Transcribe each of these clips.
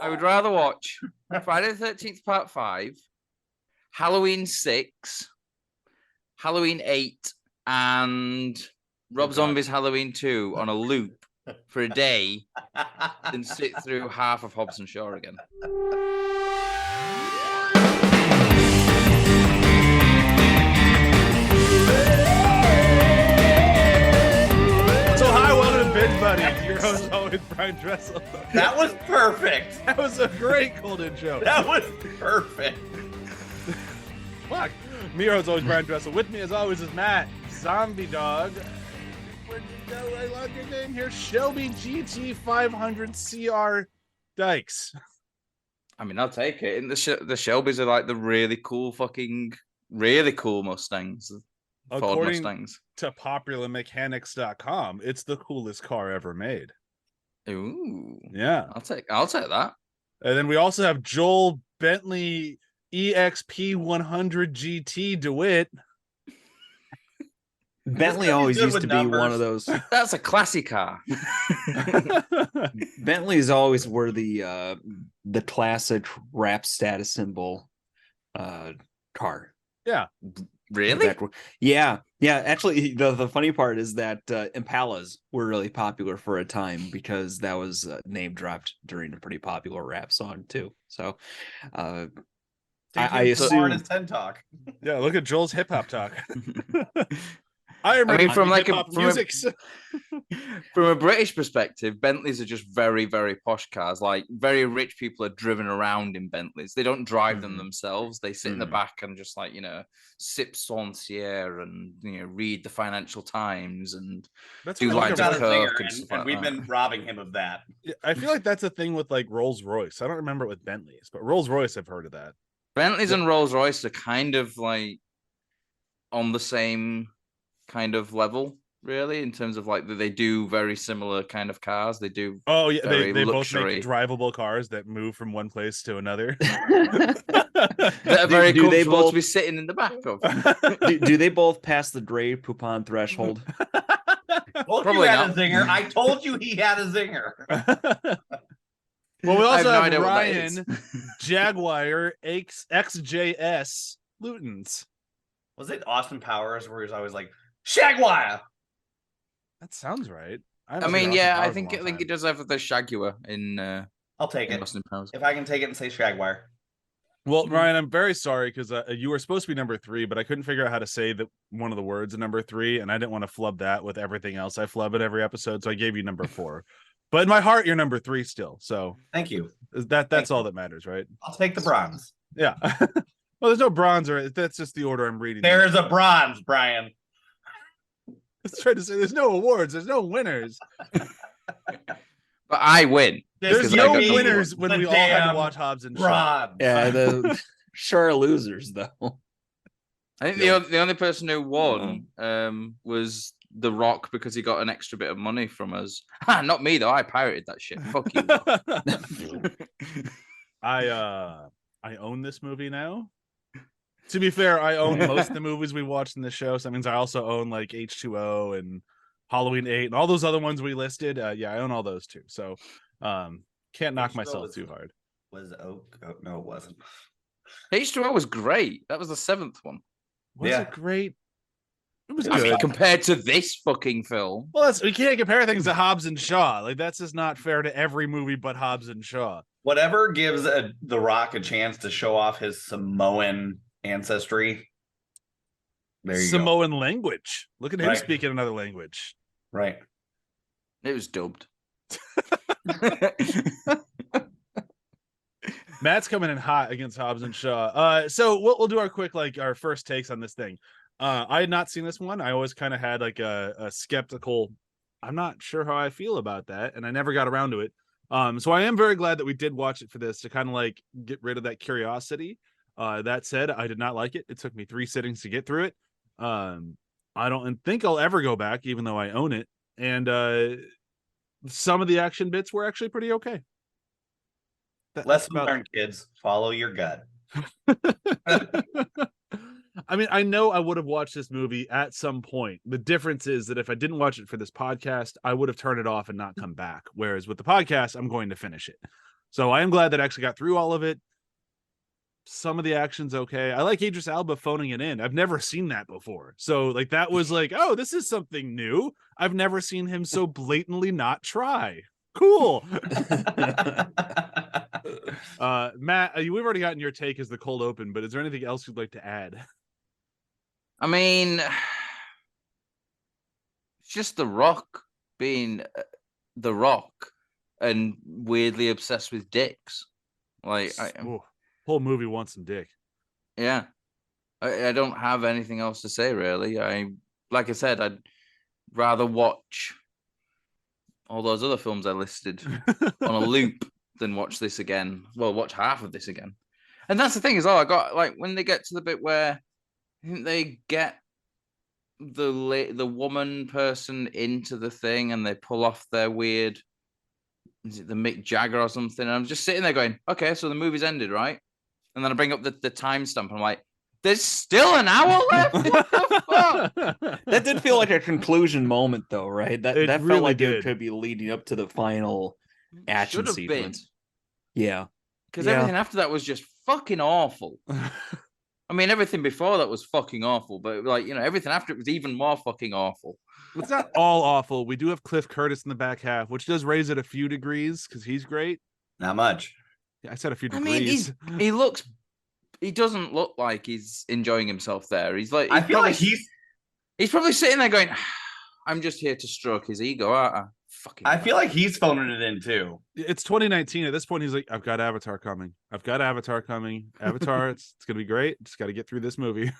I would rather watch Friday the 13th Part 5, Halloween 6, Halloween 8, and Rob Zombie's Halloween 2 on a loop for a day than sit through half of Hobbs Shaw again. Buddy, your host always Bryan Dressel. That was perfect. That was a great cold intro. That was perfect. Fuck. Me, your host always Bryan Dressel. With me, as always, is Matt Zombie Dog. I love your name here. Shelby GT 500 CR Dykes. I mean, I'll take it. And the Shelbys are like the really cool Mustangs. Ford Mustangs. To popularmechanics.com, it's the coolest car ever made. Ooh. Yeah. I'll take that. And then we also have Joel Bentley EXP100GT DeWitte. Bentley always used to be one of those. That's a classy car. Bentley's always were the classic rap status symbol car. Yeah. Really? Yeah. Actually, the funny part is that Impalas were really popular for a time because that was name dropped during a pretty popular rap song too. So, I assume. Talk. Yeah, look at Joel's hip hop talk. I mean, from like music. From a British perspective, Bentleys are just very, very posh cars. Like very rich people are driven around in Bentleys. They don't drive them themselves. They sit in the back and just like, sip Sancière and read the Financial Times and do lines of Kirk and we've been robbing him of that. I feel like that's a thing with like Rolls Royce. I don't remember it with Bentleys, but Rolls Royce, I've heard of that. Bentleys and Rolls Royce are kind of like on the same kind of level, really, in terms of like they do very similar kind of cars. They do. Oh yeah, they both make drivable cars that move from one place to another. That are very comfortable to be sitting in the back of. do they both pass the Dre Poupon threshold? Probably not. A zinger. I told you he had a zinger. Well, we also have Bryan Jaguar XJS Lootens. Was it Austin Powers where he's always like Jaguar? That sounds right. I mean, yeah, I think it does have the Jaguar in. I'll take it Austin Powers. If I can take it and say Jaguar. Well, Ryan, I'm very sorry because you were supposed to be number 3, but I couldn't figure out how to say one of the words in number 3, and I didn't want to flub that with everything else I flub at every episode, so I gave you number 4. But in my heart, you're number 3 still. So thank you. That's all that matters, right? I'll take the bronze. Yeah. Well, there's no bronze, or that's just the order I'm reading. There's a bronze, Bryan. I was trying to say there's no awards, there's no winners. But I win. There's no winners when we all had to watch Hobbs and Shaw. Yeah, the sure losers though. I think the only person who won was The Rock because he got an extra bit of money from us. Not me though. I pirated that shit. Fuck you. I own this movie now. To be fair, I own most of the movies we watched in the show. So that means I also own like H2O and Halloween 8 and all those other ones we listed. Yeah, I own all those too. So can't knock myself too hard. Was Oak? Oh, no, it wasn't. H2O was great. That was the 7th one. Was it great? It was good. I mean, compared to this fucking film. Well, we can't compare things to Hobbs and Shaw. Like that's just not fair to every movie but Hobbs and Shaw. Whatever gives The Rock a chance to show off his Samoan ancestry. There you Samoan language. Look at him speaking another language. Right. It was dubbed. Matt's coming in hot against Hobbs and Shaw. So we'll do our quick, our first takes on this thing. I had not seen this one. I always kind of had a skeptical, I'm not sure how I feel about that, and I never got around to it. So I am very glad that we did watch it for this to kind of get rid of that curiosity. That said, I did not like it. It took me 3 sittings to get through it. I don't think I'll ever go back, even though I own it. And some of the action bits were actually pretty okay. Lesson learned, kids. Follow your gut. I mean, I know I would have watched this movie at some point. The difference is that if I didn't watch it for this podcast, I would have turned it off and not come back. Whereas with the podcast, I'm going to finish it. So I am glad that I actually got through all of it. Some of the action's okay. I like Idris Elba phoning it in. I've never seen that before. So like that was like, oh, this is something new. I've never seen him so blatantly not try. Cool. Matt, we've already gotten your take as the cold open, but is there anything else you'd like to add? I mean, it's just The Rock being The Rock and weirdly obsessed with dicks. Like, whole movie wants some dick. Yeah, I don't have anything else to say really. Like I said, I'd rather watch all those other films I listed on a loop than watch this again. Well, watch half of this again. And that's the thing as well. I got like when they get to the bit where I think they get the woman person into the thing and they pull off their weird, is it the Mick Jagger or something? And I'm just sitting there going, okay, so the movie's ended, right? And then I bring up the timestamp and I'm like, there's still an hour left? What the fuck? That did feel like a conclusion moment, though, right? That It felt really like did. it could be leading up to the final action Should have sequence. been. Yeah. Because everything after that was just fucking awful. I mean, everything before that was fucking awful, but like, you know, everything after it was even more fucking awful. It's not all awful. We do have Cliff Curtis in the back half, which does raise it a few degrees because he's great. Not much. Yeah, I said a few I degrees. mean, he doesn't look like he's enjoying himself there. I feel like he's probably sitting there going, I'm just here to stroke his ego, aren't I? Fucking I feel like he's phoning it in too. It's 2019. At this point, he's like, I've got Avatar coming. Avatar, it's going to be great. Just got to get through this movie.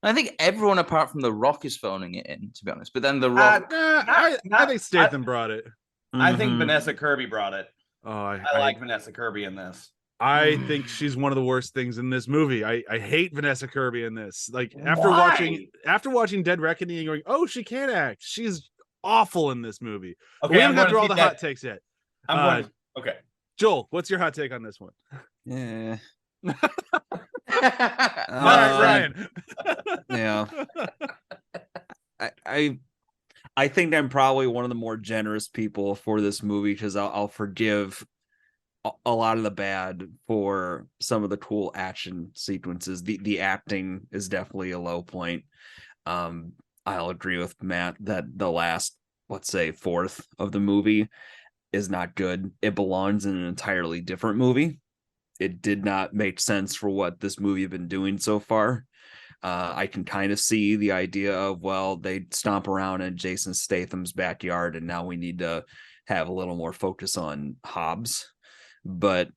I think everyone apart from The Rock is phoning it in, to be honest. But then The Rock... I think Statham brought it. I think Vanessa Kirby brought it. Oh, I like Vanessa Kirby in this. I think she's one of the worst things in this movie. I hate Vanessa Kirby in this. Like Why? after watching Dead Reckoning and going, oh, she can act. She's awful in this movie. Okay, We haven't got through all the hot takes yet. Okay. Joel, what's your hot take on this one? Yeah. All right, Ryan. Yeah. I think I'm probably one of the more generous people for this movie because I'll forgive a lot of the bad for some of the cool action sequences. The acting is definitely a low point. I'll agree with Matt that the last, let's say, fourth of the movie is not good. It belongs in an entirely different movie. It did not make sense for what this movie had been doing so far. I can kind of see the idea of, well, they stomp around in Jason Statham's backyard and now we need to have a little more focus on Hobbs. But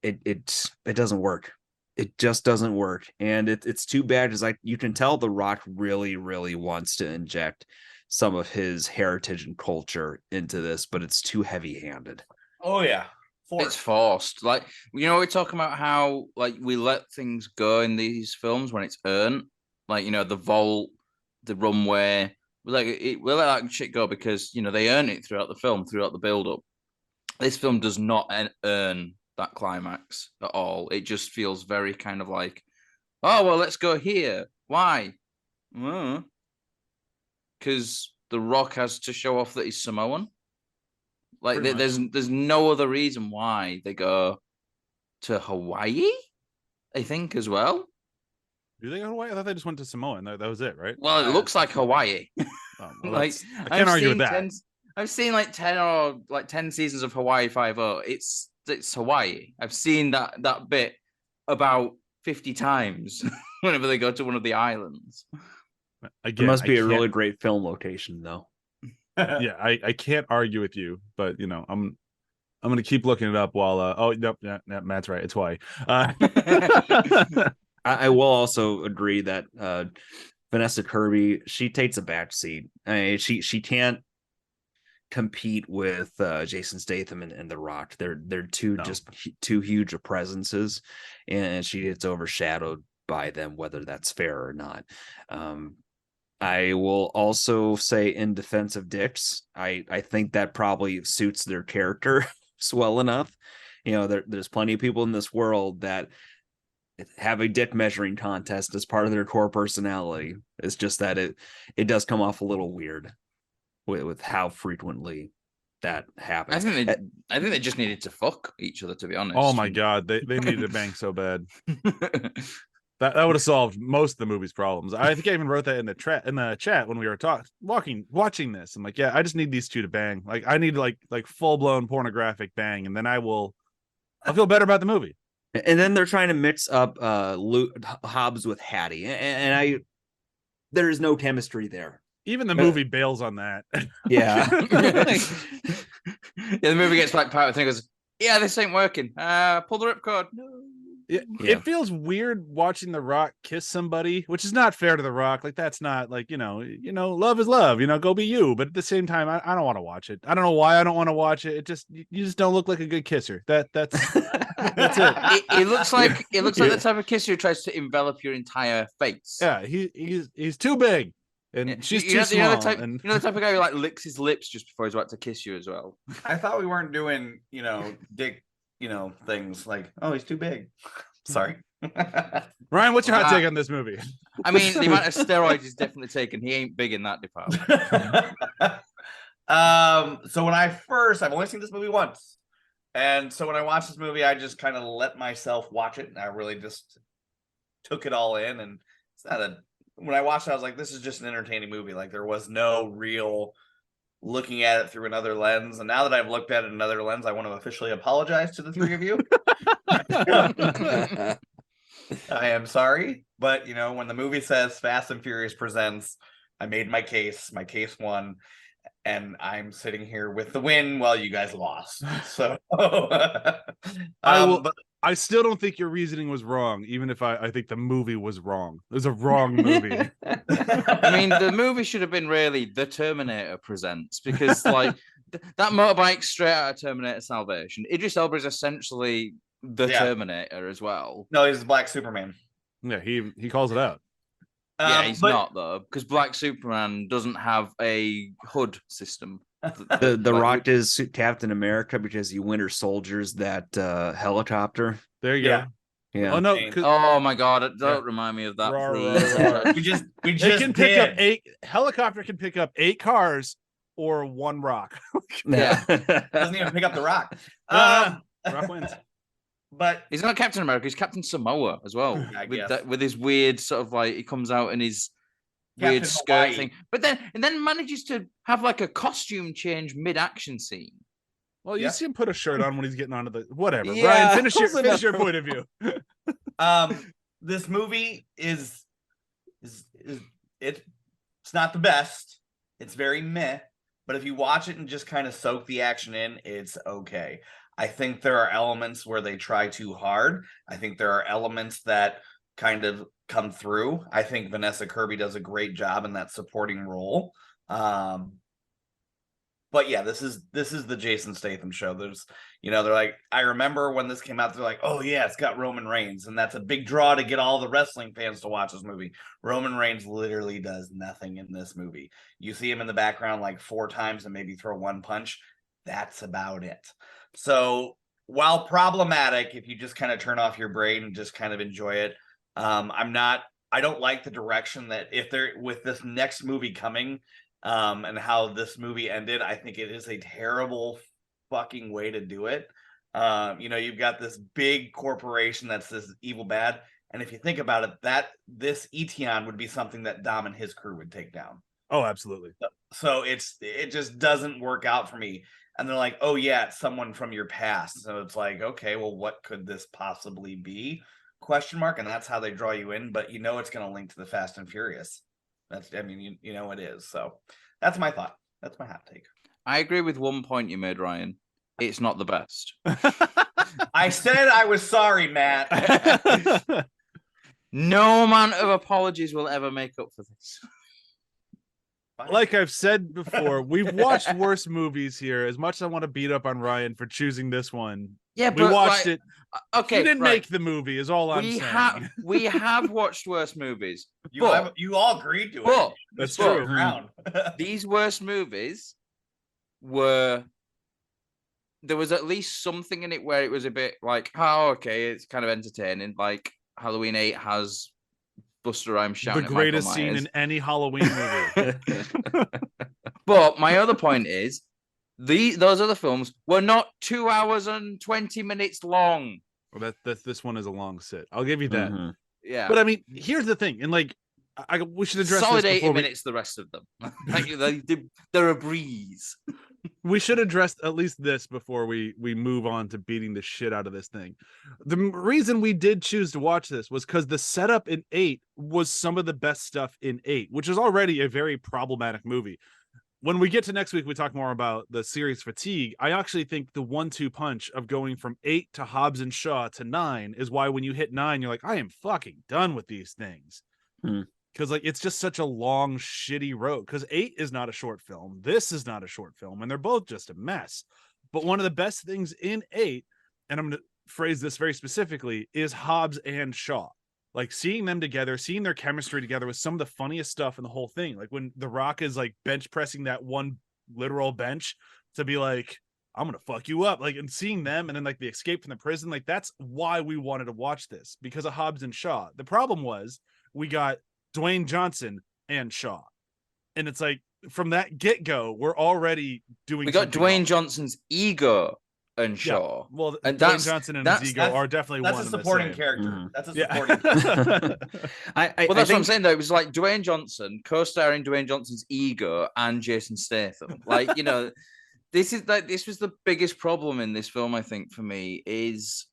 it doesn't work. It just doesn't work. And it's too bad because you can tell The Rock really, really wants to inject some of his heritage and culture into this, but it's too heavy-handed. Oh, yeah. It's forced. Like, you know, we're talking about how like we let things go in these films when it's earned. Like, you know, the vault, the runway. We let that shit go because, you know, they earn it throughout the film, throughout the build-up. This film does not earn that climax at all. It just feels very kind of like, oh, well, let's go here. Why? Because The Rock has to show off that he's Samoan. Like, there's no other reason why they go to Hawaii, I think, as well. Do they go to Hawaii? I thought they just went to Samoa and that was it, right? Well, it looks like Hawaii. Oh, well, Like, I can't argue with that. I've seen like 10 seasons of Hawaii Five-0. It's Hawaii. I've seen that bit about 50 times whenever they go to one of the islands. Again, it must be a really great film location, though. Yeah, I can't argue with you, but you know, I'm gonna keep looking it up while yeah, Matt's right. It's Hawaii. I will also agree that Vanessa Kirby, she takes a back seat. I mean, she can't compete with Jason Statham and The Rock. They're just too huge of presences, and she gets overshadowed by them, whether that's fair or not. I will also say, in defense of dicks, I think that probably suits their character well enough. You know, there's plenty of people in this world that have a dick measuring contest as part of their core personality. It's just that it does come off a little weird with how frequently that I happens. think they just needed to fuck each other, to be honest. Oh my god, they needed to bang so bad. That would have solved most of the movie's problems. I think I even wrote that in the chat when we were watching this. I'm like, yeah, I just need these two to bang. Like, I need like full blown pornographic bang, and then I'll feel better about the movie. And then they're trying to mix up Hobbs with Hattie, and there's no chemistry there. Even the movie bails on that. Yeah. The movie gets back part and goes, yeah, this ain't working. Pull the ripcord. No. Yeah. It feels weird watching The Rock kiss somebody, which is not fair to The Rock. Like, that's not like, love is love, go be you. But at the same time, I don't want to watch it. I don't know why I don't want to watch it. You just don't look like a good kisser. That's it. It looks like the type of kisser who tries to envelop your entire face. Yeah, he's too big. And she's too small. The type of guy who like licks his lips just before he's about to kiss you as well. I thought we weren't doing, dick, things like, oh, he's too big. Sorry. Ryan, what's your hot take on this movie? I mean, the amount of steroids he's definitely taken. He ain't big in that department. So when I've only seen this movie once. And so when I watched this movie, I just kind of let myself watch it. And I really just took it all in. And when I watched it, I was like, this is just an entertaining movie. Like, there was no real looking at it through another lens. And now that I've looked at it in another lens, I want to officially apologize to the three of you. I am sorry. But, when the movie says Fast and Furious presents, I made my case. My case won. And I'm sitting here with the win while you guys lost. So I still don't think your reasoning was wrong, even if I think the movie was wrong. It was a wrong movie. I mean, the movie should have been really The Terminator Presents, because like that motorbike straight out of Terminator Salvation. Idris Elba is essentially the Terminator as well. No, he's Black Superman. Yeah, he calls it out. Yeah, he's not though, because Black Superman doesn't have a hood system. The Rock is Captain America because he Winter Soldiers that helicopter. There you go. Yeah. Oh no! Oh my god! Don't remind me of that, please. We just can pick up 8 helicopter. Can pick up 8 cars or 1 rock. Yeah, doesn't even pick up the Rock. Rock wins. But he's not Captain America. He's Captain Samoa as well. With his weird sort of like he comes out in his weird skirt thing, but then manages to have like a costume change mid-action scene. Well, you see him put a shirt on when he's getting onto the whatever. Yeah, Brian, finish your point of view. This movie is it's not the best. It's very meh. But if you watch it and just kind of soak the action in, it's okay. I think there are elements where they try too hard. I think there are elements that kind of come through. I think Vanessa Kirby does a great job in that supporting role. But yeah, this is the Jason Statham show. There's, they're like, I remember when this came out, they're like, oh yeah, it's got Roman Reigns. And that's a big draw to get all the wrestling fans to watch this movie. Roman Reigns literally does nothing in this movie. You see him in the background like 4 times and maybe throw 1 punch. That's about it. So while problematic, if you just kind of turn off your brain and just kind of enjoy it, I don't like the direction that with this next movie coming, and how this movie ended. I think it is a terrible fucking way to do it. You've got this big corporation that's this evil bad. And if you think about it, this Etion would be something that Dom and his crew would take down. Oh, absolutely. So it just doesn't work out for me. And they're like, oh yeah, it's someone from your past. So it's like, okay, well, what could this possibly be? ? And that's how they draw you in. But it's going to link to the Fast and Furious. It is. So that's my thought. That's my hot take. I agree with one point you made, Ryan. It's not the best. I said I was sorry, Matt. No amount of apologies will ever make up for this. Like I've said before, we've watched worse movies here. As much as I want to beat up on Ryan for choosing this one, yeah, we watched it. Okay, you didn't make the movie. Is all I'm saying. We have watched worse movies. You all agreed to it. That's true. These worst movies were. There was at least something in it where it was a bit like, oh, okay, it's kind of entertaining. Like Halloween 8 has Busta Rhymes shouting the greatest scene in any Halloween movie. But my other point is, those other films were not 2 hours and 20 minutes long. Well, this one is a long sit. I'll give you that. Mhm. Yeah. But I mean, here's the thing, and like, we should address solid this 80 before minutes, the rest of them. They're a breeze. we should address at least this before we move on to beating the shit out of this thing. The reason we did choose to watch this was because the setup in 8 was some of the best stuff in 8, which is already a very problematic movie. When we get to next week, we talk more about the series fatigue. I actually think the 1-2 punch of going from 8 to Hobbs and Shaw to 9 is why when you hit 9, you're like, I am fucking done with these things. Because like it's just such a long, shitty road. Because 8 is not a short film. This is not a short film, and they're both just a mess. But one of the best things in 8, and I'm going to phrase this very specifically, is Hobbs and Shaw. Like seeing them together, seeing their chemistry together was some of the funniest stuff in the whole thing. Like when The Rock is like bench pressing that one literal bench to be like, I'm gonna fuck you up. Like, and seeing them and then like the escape from the prison, like that's why we wanted to watch this, because of Hobbs and Shaw. The problem was we got Dwayne Johnson and Shaw. And it's like from that get-go, we're already doing we got Dwayne wrong. Johnson's ego and Shaw. Yeah. Well, and Dwayne Johnson and his ego are definitely one a and the supporting same. character. Mhm. That's a Yeah. supporting character. Well, that's what I'm saying though. It was like Dwayne Johnson co-starring Dwayne Johnson's ego and Jason Statham. Like, you know, this was the biggest problem in this film, I think, for me, is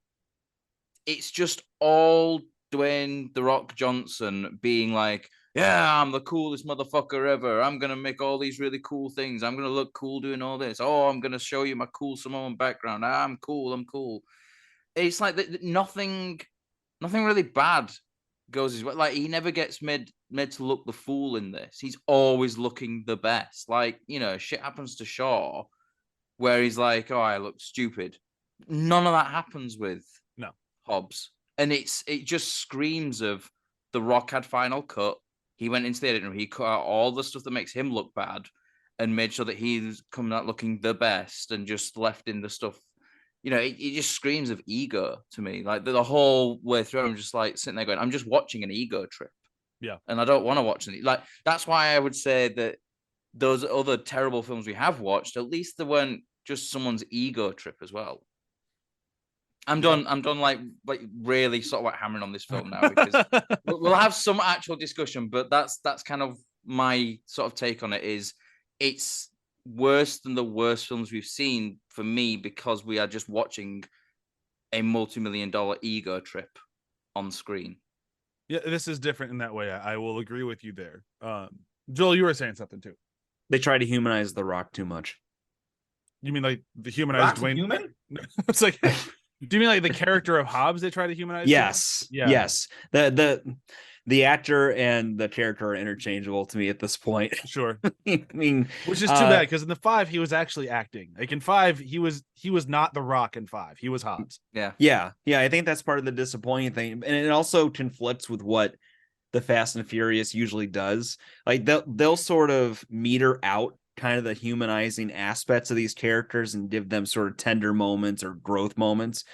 it's just all Dwayne "The Rock" Johnson being like, yeah, I'm the coolest motherfucker ever. I'm going to make all these really cool things. I'm going to look cool doing all this. Oh, I'm going to show you my cool Samoan background. I'm cool. I'm cool. It's like nothing really bad goes his way. Like, he never gets made to look the fool in this. He's always looking the best. Like, you know, shit happens to Shaw where he's like, oh, I look stupid. None of that happens with Hobbs. And it just screams of The Rock had final cut. He went into the editing room. He cut out all the stuff that makes him look bad and made sure that he's coming out looking the best and just left in the stuff. You know, it just screams of ego to me. Like the whole way through, I'm just like sitting there going, I'm just watching an ego trip. Yeah. And I don't want to watch any. Like, that's why I would say that those other terrible films we have watched, at least they weren't just someone's ego trip as well. I'm done. Like really sort of like hammering on this film now, because we'll have some actual discussion, but that's kind of my sort of take on it. Is it's worse than the worst films we've seen for me, because we are just watching a multi-million-dollar ego trip on screen. Yeah, this is different in that way. I will agree with you there. Joel, you were saying something too. They try to humanize The Rock too much. You mean like the humanized Dwayne? Human? It's like, do you mean like the character of Hobbs they try to humanize? Yes. Yeah. Yes. The actor and the character are interchangeable to me at this point. Sure. I mean, which is too bad, because in the 5 he was actually acting. Like in 5 he was not The Rock. In 5 he was Hobbs. Yeah. I think that's part of the disappointing thing, and it also conflicts with what the Fast and Furious usually does. Like they'll sort of meter out kind of the humanizing aspects of these characters and give them sort of tender moments or growth moments.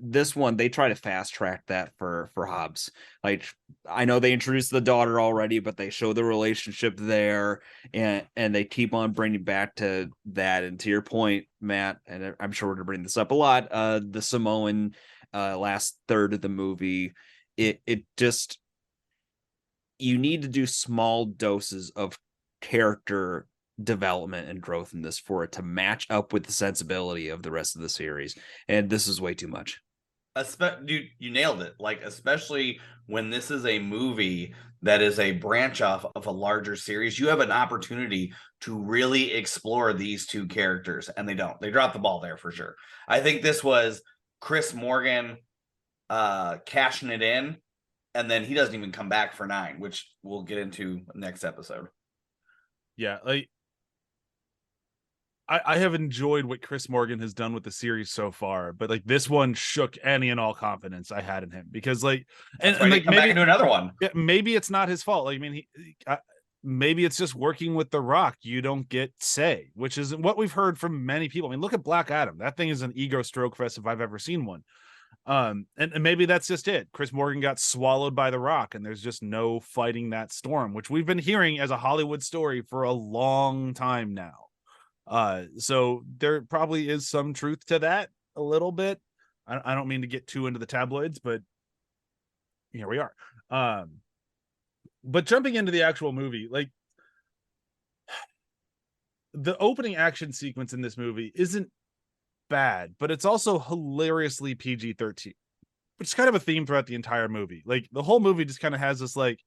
This one, they try to fast track that for Hobbs. Like, I know they introduced the daughter already, but they show the relationship there, and they keep on bringing back to that. And to your point, Matt, and I'm sure we're gonna bring this up a lot, the Samoan last third of the movie, it just, you need to do small doses of character development and growth in this for it to match up with the sensibility of the rest of the series, and this is way too much. Dude, you nailed it. Like, especially when this is a movie that is a branch off of a larger series, you have an opportunity to really explore these two characters, and they drop the ball there for sure. I think this was Chris Morgan cashing it in, and then he doesn't even come back for 9, which we'll get into next episode. Yeah, like I have enjoyed what Chris Morgan has done with the series so far, but like this one shook any and all confidence I had in him, because like, and like maybe into another one. Yeah, maybe it's not his fault. Like, I mean, maybe it's just working with The Rock. You don't get say, which is what we've heard from many people. I mean, look at Black Adam. That thing is an ego stroke fest if I've ever seen one. And maybe that's just it. Chris Morgan got swallowed by The Rock, and there's just no fighting that storm, which we've been hearing as a Hollywood story for a long time now. So there probably is some truth to that a little bit. I don't mean to get too into the tabloids, but here we are. But jumping into the actual movie, like the opening action sequence in this movie isn't bad, but it's also hilariously PG-13, which is kind of a theme throughout the entire movie. Like the whole movie just kind of has this like,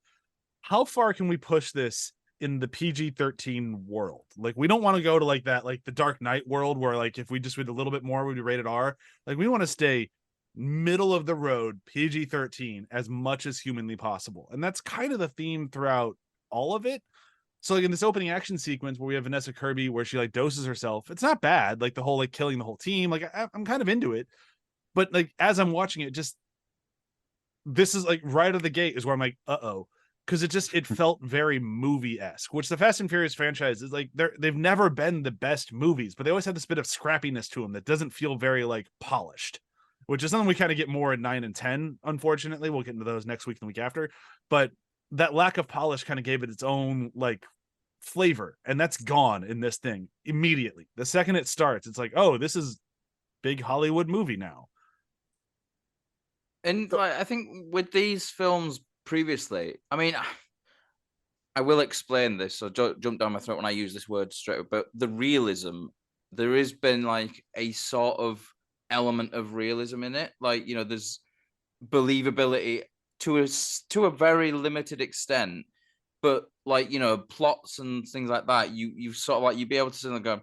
how far can we push this in the PG-13 world? Like we don't want to go to like that, like the Dark Knight world where like if we just did a little bit more, we'd be rated R. Like we want to stay middle of the road PG-13 as much as humanly possible. And that's kind of the theme throughout all of it. So like in this opening action sequence where we have Vanessa Kirby where she like doses herself, it's not bad. Like the whole like killing the whole team, like I'm kind of into it. But like as I'm watching it, just this is like right out of the gate is where I'm like, uh-oh. Because it felt very movie-esque, which the Fast and Furious franchise is like they've never been the best movies, but they always have this bit of scrappiness to them that doesn't feel very like polished, which is something we kind of get more in 9 and 10. Unfortunately, we'll get into those next week and the week after. But that lack of polish kind of gave it its own like flavor, and that's gone in this thing immediately. The second it starts, it's like, oh, this is big Hollywood movie now. And like, I think with these films previously, I mean, I will explain this, so don't jump down my throat when I use this word straight up, but the realism, there has been like a sort of element of realism in it. Like, you know, there's believability to a very limited extent, but like, you know, plots and things like that, you sort of like, you'd be able to sit and go,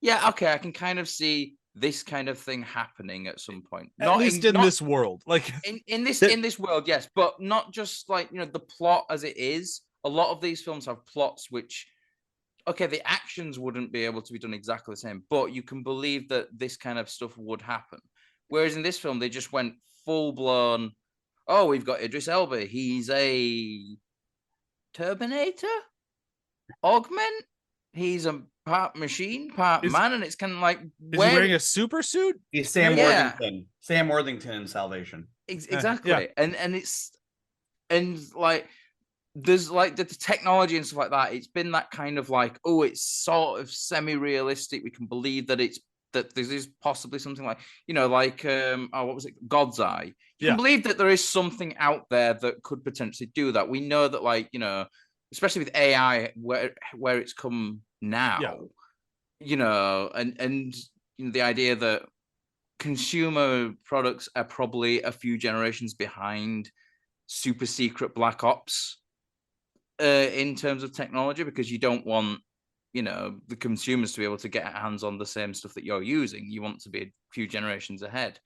yeah, okay, I can kind of see this kind of thing happening at some point. At least in this world, like in this world, yes, but not just like, you know, the plot as it is. A lot of these films have plots which, okay, the actions wouldn't be able to be done exactly the same, but you can believe that this kind of stuff would happen. Whereas in this film, they just went full blown. Oh, we've got Idris Elba. He's a Terminator augment. He's a part machine, part man, and it's kind of like, is he wearing a super suit? He's Sam Worthington. Sam Worthington in Salvation. Exactly. Yeah. And it's, and like, there's like the technology and stuff like that. It's been that kind of like, oh, it's sort of semi-realistic. We can believe that that this is possibly something like, you know, like what was it, God's Eye. You can believe that there is something out there that could potentially do that. We know that, like, you know, especially with AI, where it's come now, you know, and you know, the idea that consumer products are probably a few generations behind super secret black ops in terms of technology, because you don't want, you know, the consumers to be able to get hands on the same stuff that you're using. You want to be a few generations ahead.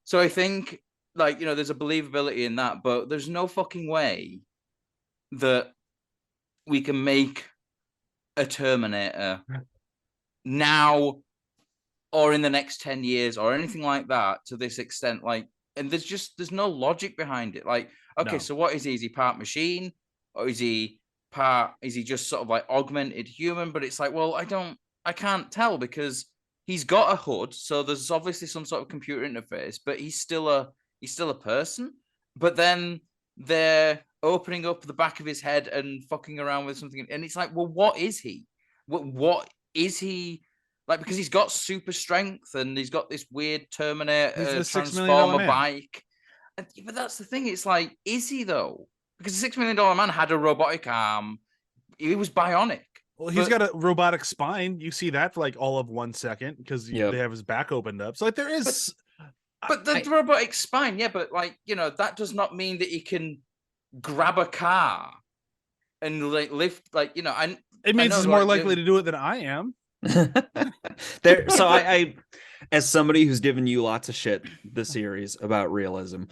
So I think, like, you know, there's a believability in that, but there's no fucking way that we can make a Terminator now or in the next 10 years or anything like that to this extent. Like, and there's no logic behind it. Like, okay, so what is he? Is he part machine, or is he just sort of like augmented human? But it's like, well, I can't tell, because he's got a hood, so there's obviously some sort of computer interface, but he's still a person. But then they're opening up the back of his head and fucking around with something, and it's like, well, what is he? What is he? Like, because he's got super strength and he's got this weird Terminator transformer bike. But that's the thing. It's like, is he though? Because the $6 million man had a robotic arm. He was bionic. Well, he's got a robotic spine. You see that for like all of 1 second because they have his back opened up. So like there is. But the robotic spine, yeah. But like, you know, that does not mean that he can grab a car and like lift, like, you know. And it means he's more likely to do it than I am. So I as somebody who's given you lots of shit this series about realism,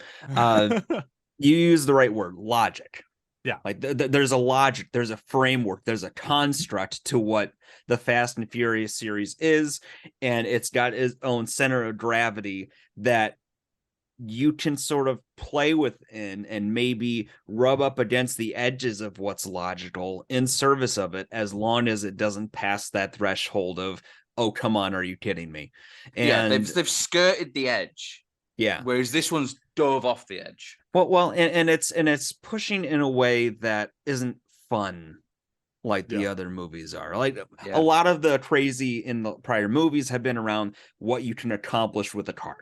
you use the right word, logic. Yeah, like there's a logic, there's a framework, there's a construct to what the Fast and Furious series is, and it's got its own center of gravity that you can sort of play within and maybe rub up against the edges of what's logical in service of it, as long as it doesn't pass that threshold of, oh, come on, are you kidding me? And they've skirted the edge. Yeah. Whereas this one's dove off the edge. Well, and it's pushing in a way that isn't fun. like the other movies are. Like Yeah. a lot of the crazy in the prior movies have been around what you can accomplish with a car,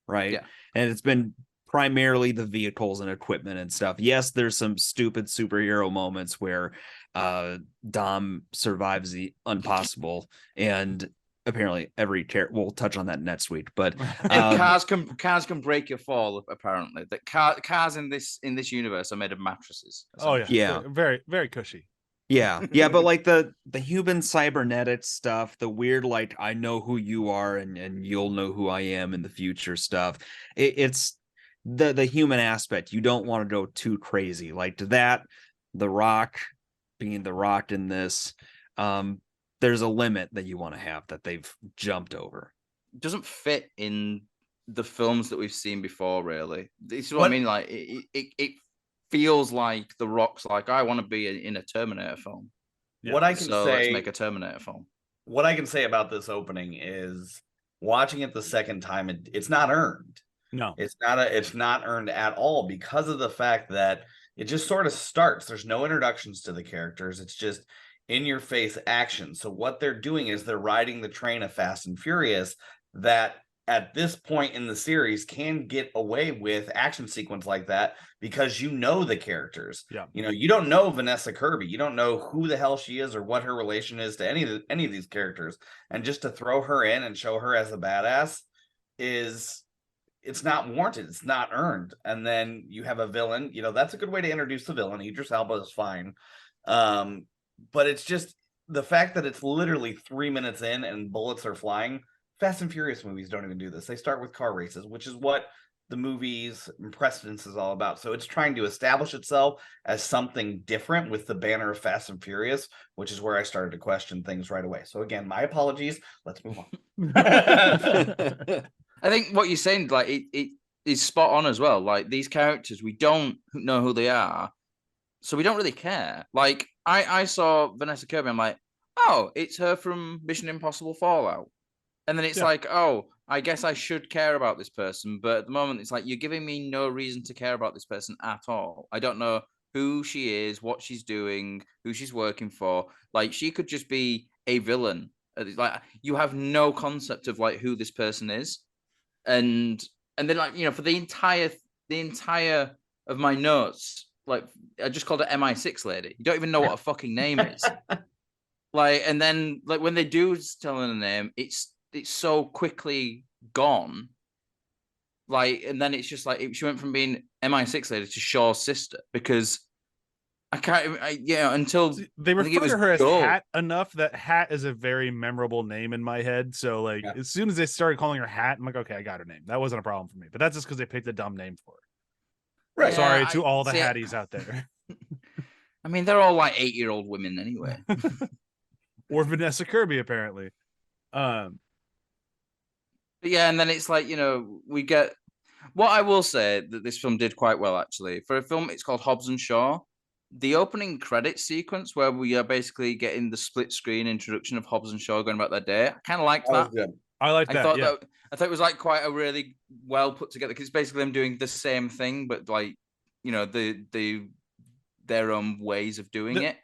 right? Yeah. And it's been primarily the vehicles and equipment and stuff. Yes, there's some stupid superhero moments where Dom survives the impossible, and apparently every character, we'll touch on that next week, but cars can break your fall. Apparently, that cars in this universe are made of mattresses. Oh yeah, Yeah. very very cushy. Yeah, but like the human cybernetic stuff, the weird like I know who you are and you'll know who I am in the future stuff. It's the human aspect. You don't want to go too crazy like that. The Rock being the Rock in this, there's a limit that you want to have that they've jumped over. It doesn't fit in the films that we've seen before. Really, this is what I mean. Like it feels like the Rock's like, I want to be in a Terminator film. Yeah. What I can say, let's make a Terminator film. What I can say about this opening is watching it the second time, it's not earned. No, it's not earned at all because of the fact that it just sort of starts. There's no introductions to the characters. It's just in your face action. So what they're doing is they're riding the train of Fast and Furious that at this point in the series can get away with action sequence like that because you know the characters. Yeah. You know, you don't know Vanessa Kirby. You don't know who the hell she is or what her relation is to any of these characters. And just to throw her in and show her as a badass it's not warranted. It's not earned. And then you have a villain, you know, that's a good way to introduce the villain. Idris Elba is fine. But it's just the fact that it's literally 3 minutes in and bullets are flying. Fast and Furious movies don't even do this. They start with car races, which is what the movie's precedence is all about. So it's trying to establish itself as something different with the banner of Fast and Furious, which is where I started to question things right away. So again, my apologies. Let's move on. I think what you're saying, like it is spot on as well. Like these characters, we don't know who they are, so we don't really care. Like I saw Vanessa Kirby, I'm like, oh, it's her from Mission Impossible Fallout. And then it's like, oh, I guess I should care about this person. But at the moment, it's like, you're giving me no reason to care about this person at all. I don't know who she is, what she's doing, who she's working for. Like, she could just be a villain. Like, you have no concept of, like, who this person is. And then, like, you know, for the entire of my notes, like, I just called her MI6 lady. You don't even know what her fucking name is. Like, and then, like, when they do tell her the name, it's so quickly gone. Like, and then it's just like she went from being MI6 lady to Shaw's sister because I can't. Until they refer to her as Hat enough that Hat is a very memorable name in my head. So, like, as soon as they started calling her Hat, I'm like, okay, I got her name. That wasn't a problem for me. But that's just because they picked a dumb name for her. Right. Sorry to all the Hatties out there. I mean, they're all like 8-year-old women anyway. Or Vanessa Kirby, apparently. But yeah, and then it's like, you know, we get what I will say that this film did quite well, actually. For a film, it's called Hobbs and Shaw. The opening credit sequence where we are basically getting the split screen introduction of Hobbs and Shaw going about their day. I kind of liked that. I like that. I thought it was like quite a really well put together because it's basically them doing the same thing, but like, you know, their own ways of doing it.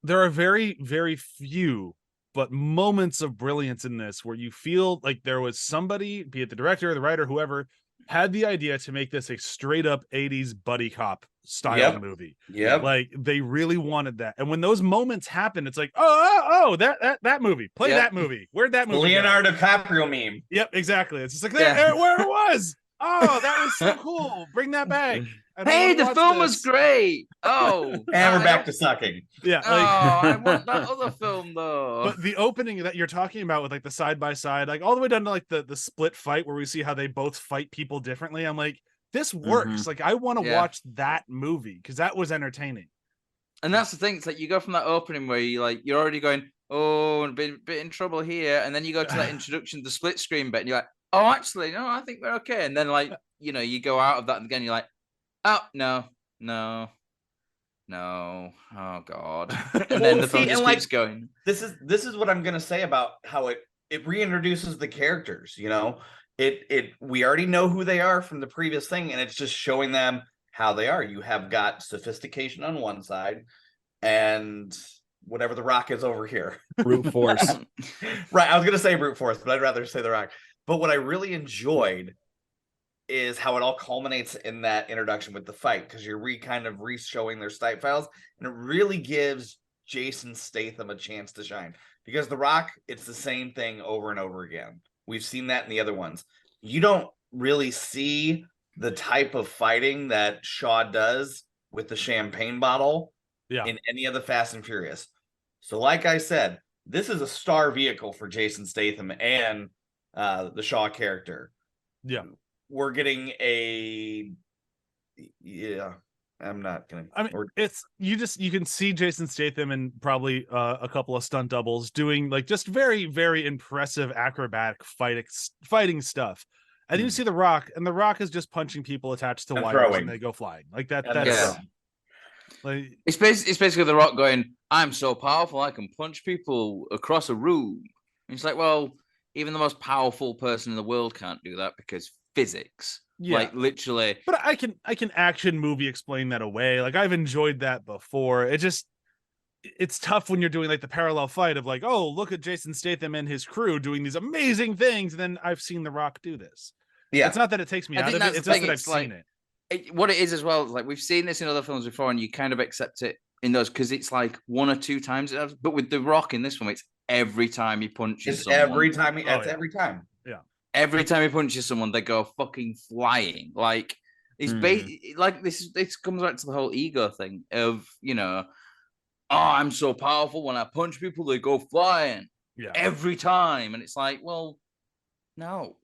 There are very, very few but moments of brilliance in this where you feel like there was somebody, be it the director, the writer, whoever, had the idea to make this a straight up 80s buddy cop style movie. Yeah. Like they really wanted that. And when those moments happen, it's like, oh, that movie. Play that movie. Where'd that movie Leonardo DiCaprio meme. Yep, exactly. It's just like there where it was. Oh, that was so cool. Bring that back. Hey, the film was great. Oh, and we're back to sucking. Yeah. I want that other film though. But the opening that you're talking about with like the side by side, like all the way down to like the split fight where we see how they both fight people differently. I'm like, this works. Like I want to watch that movie because that was entertaining. And that's the thing. It's like you go from that opening where you're already going, oh, a bit in trouble here, and then you go to that introduction, the split screen bit, and you're like, oh, actually, no, I think we're okay. And then like, you know, you go out of that and again, you're like, oh, no. Oh God. And then the film just keeps going. This is what I'm gonna say about how it reintroduces the characters, you know. We already know who they are from the previous thing, and it's just showing them how they are. You have got sophistication on one side, and whatever the Rock is over here. Brute force. Right, I was gonna say brute force, but I'd rather say the Rock. But what I really enjoyed is how it all culminates in that introduction with the fight, because you're kind of re-showing their stipe files, and it really gives Jason Statham a chance to shine. Because the Rock, it's the same thing over and over again. We've seen that in the other ones. You don't really see the type of fighting that Shaw does with the champagne bottle in any of the Fast and Furious. So like I said, this is a star vehicle for Jason Statham and the Shaw character. Yeah. We're getting I'm not gonna. I mean, you can see Jason Statham and probably a couple of stunt doubles doing like just very, very impressive acrobatic fighting stuff. And you see the Rock, and the Rock is just punching people attached to wires, and they go flying like that. That's like it's basically the Rock going, "I'm so powerful, I can punch people across a room." And it's like, well, even the most powerful person in the world can't do that because physics. Like literally. But I can action movie explain that away. Like I've enjoyed that before. It's tough when you're doing like the parallel fight of like, oh, look at Jason Statham and his crew doing these amazing things. And then I've seen The Rock do this. Yeah. It's not that it takes me out of it. It's just that I've seen it. What it is as well, is like we've seen this in other films before, and you kind of accept it in those because it's like one or two times. But with The Rock in this one, it's every time he punches someone. Every time. Every time. Yeah. Every time he punches someone, they go fucking flying. Like it's like this comes back to the whole ego thing of, you know, oh, I'm so powerful. When I punch people, they go flying. Yeah. Every time. And it's like, well, no.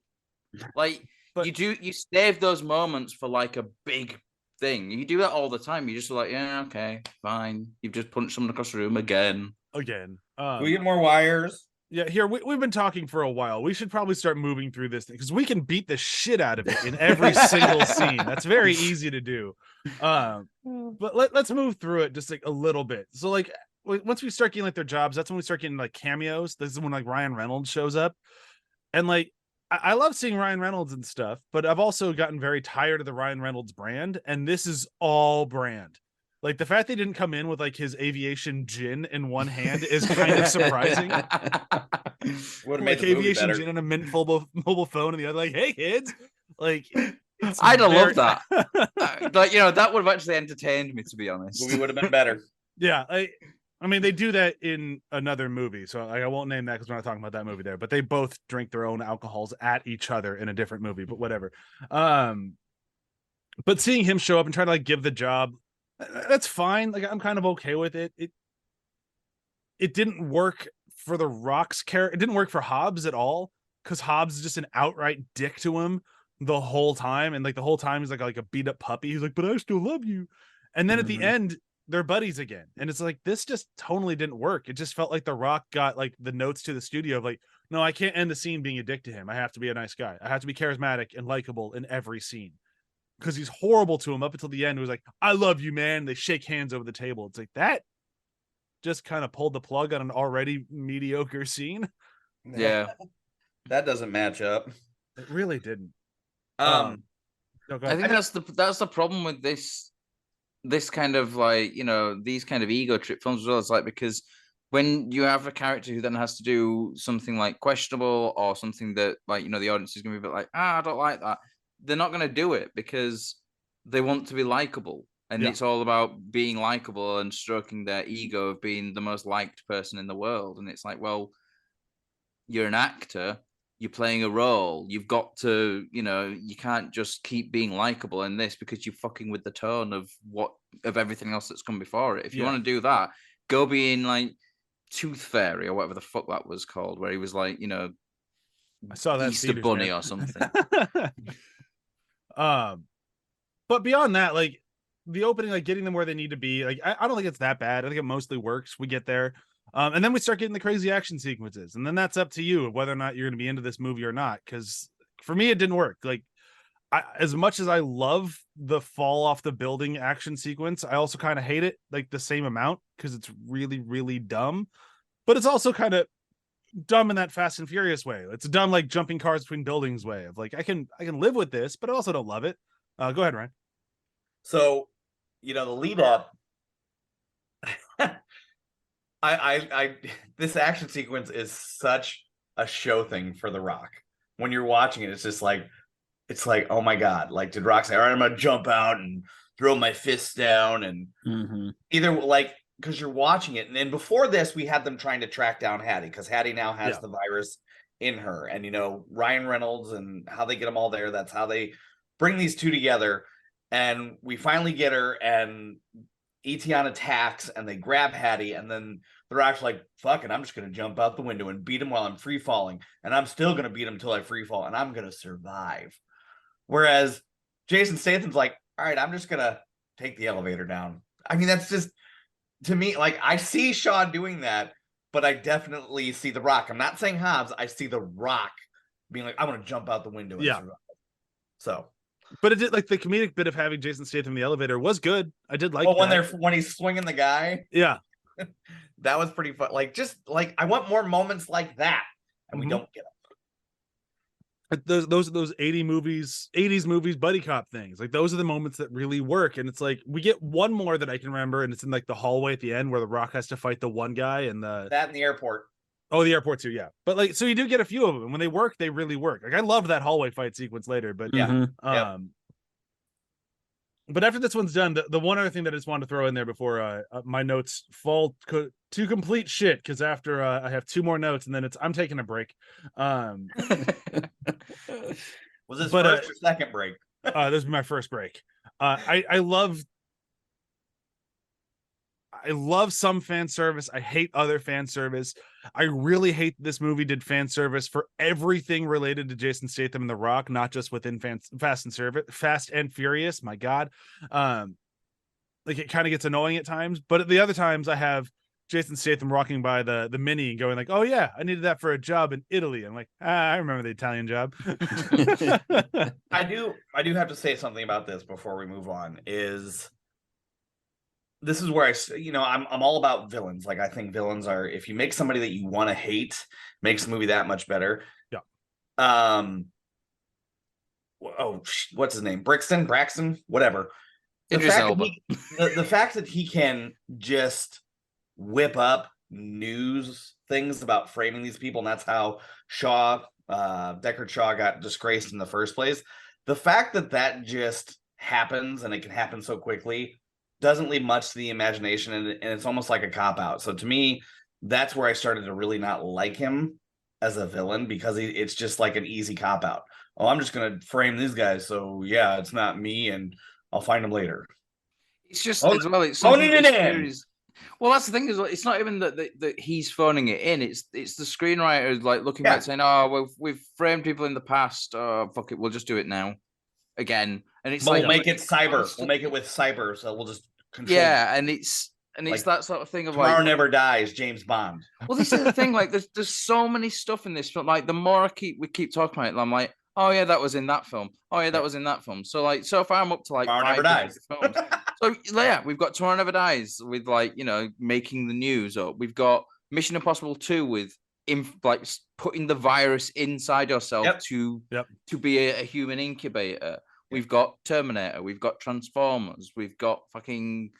Like you save those moments for like a big thing. You do that all the time. You just like, yeah, okay, fine. You've just punched someone across the room again. We get more wires. Yeah, here we've been talking for a while. We should probably start moving through this thing because we can beat the shit out of it in every single scene. That's very easy to do. But let's move through it just like a little bit. So like once we start getting like their jobs, that's when we start getting like cameos. This is when like Ryan Reynolds shows up, and like I love seeing Ryan Reynolds and stuff, but I've also gotten very tired of the Ryan Reynolds brand, and this is all brand. Like the fact they didn't come in with like his aviation gin in one hand is kind of surprising. Like aviation gin and a mint mobile phone in the other. Like, hey kids, like I'd have loved that. But you know, that would have actually entertained me, to be honest. Movie would have been better. Yeah, I mean, they do that in another movie, so I won't name that because we're not talking about that movie there. But they both drink their own alcohols at each other in a different movie. But whatever. But seeing him show up and try to like give the job. That's fine. Like I'm kind of okay with it. It didn't work for the Rock's character. It didn't work for Hobbs at all because Hobbs is just an outright dick to him the whole time, and like the whole time he's like a beat up puppy. He's like, "But I still love you," and then at the end they're buddies again, and it's like this just totally didn't work. It just felt like the Rock got like the notes to the studio of like, no, I can't end the scene being a dick to him. I have to be a nice guy. I have to be charismatic and likable in every scene. Because he's horrible to him up until the end. It was like, I love you, man. They shake hands over the table. It's like that just kind of pulled the plug on an already mediocre scene. Yeah. That doesn't match up. It really didn't. I think that's the problem with this kind of like, you know, these kind of ego trip films as well. It's like, because when you have a character who then has to do something like questionable or something that like, you know, the audience is going to be a bit like, I don't like that. They're not going to do it because they want to be likable. And it's all about being likable and stroking their ego of being the most liked person in the world. And it's like, well, you're an actor, you're playing a role. You've got to, you know, you can't just keep being likable in this because you're fucking with the tone of everything else that's come before it. If you want to do that, go be in like Tooth Fairy or whatever the fuck that was called, where he was like, you know, I saw that Easter Bunny or something. But beyond that, like the opening, like getting them where they need to be, like I don't think it's that bad. I think it mostly works. We get there, and then we start getting the crazy action sequences, and then that's up to you whether or not you're going to be into this movie or not. Because for me, it didn't work. Like as much as I love the fall off the building action sequence, I also kind of hate it like the same amount because it's really, really dumb. But it's also kind of dumb in that Fast and Furious way. It's dumb like jumping cars between buildings way of like I can live with this, but I also don't love it. Go ahead, Ryan. So, you know, the lead up I this action sequence is such a show thing for The Rock. When you're watching it, it's like, oh my God, like did Rock say, all right, I'm gonna jump out and throw my fists down, and either like because you're watching it, and then before this, we had them trying to track down Hattie because Hattie now has the virus in her, and Ryan Reynolds and how they get them all there. That's how they bring these two together, and we finally get her, and Etion attacks, and they grab Hattie, and then they're actually like, fuck it, I'm just gonna jump out the window and beat him while I'm free falling, and I'm still gonna beat him till I free fall, and I'm gonna survive. Whereas Jason Statham's like, all right, I'm just gonna take the elevator down. I mean, that's just, to me, like, I see Shaw doing that, but I definitely see The Rock. I'm not saying Hobbs. I see The Rock being like, I want to jump out the window and survive. So, but it did, like, the comedic bit of having Jason Statham in the elevator was good. I did like when he's swinging the guy. Yeah, that was pretty fun. Like, just like, I want more moments like that, and we don't get them. Those 80s movies, buddy cop things. Like, those are the moments that really work. And it's like, we get one more that I can remember, and it's in like the hallway at the end where The Rock has to fight the one guy, and that in the airport. Oh, the airport too, yeah. But like, so you do get a few of them. When they work, they really work. Like, I love that hallway fight sequence later, but but after this one's done, the one other thing that I just wanted to throw in there before my notes fall to complete shit, because after I have two more notes, and then I'm taking a break. Was this first or second break? This is my first break. I love some fan service. I hate other fan service. I really hate this movie did fan service for everything related to Jason Statham and The Rock, not just within Fast and Furious. My God. Like, it kind of gets annoying at times, but at the other times I have Jason Statham walking by the Mini and going like, oh yeah, I needed that for a job in Italy. I'm like, I remember the Italian job. I do have to say something about this before we move on. This is where I'm all about villains. Like, I think villains are, if you make somebody that you want to hate, makes the movie that much better. Yeah. What's his name? Braxton, whatever. The fact that he can just whip up news things about framing these people, and that's how Deckard Shaw got disgraced in the first place. The fact that just happens, and it can happen so quickly, doesn't leave much to the imagination, and it's almost like a cop-out. So to me, that's where I started to really not like him as a villain, because it's just like an easy cop-out. Oh, I'm just going to frame these guys, so yeah, it's not me, and I'll find them later. It's just, as well, it's something series. Well, that's the thing, is it's not even that he's phoning it in. It's the screenwriter like looking back saying, oh, we've framed people in the past. Oh, fuck it, we'll just do it now again. And it's we'll make it cyber. We'll make it with cyber, so we'll just control. Yeah, and it's like, that sort of thing of Tomorrow like, Never Dies, James Bond. Well, this is the thing. Like, there's so many stuff in this film. Like, the more we keep talking about it, I'm like, oh yeah, that was in that film. Oh yeah, that was in that film. So like, so far I'm up to like Tomorrow Never Dies films. So yeah, we've got Tomorrow Never Dies with, like, making the news up. We've got Mission Impossible 2 with like putting the virus inside yourself to be a human incubator. We've got Terminator. We've got Transformers. We've got fucking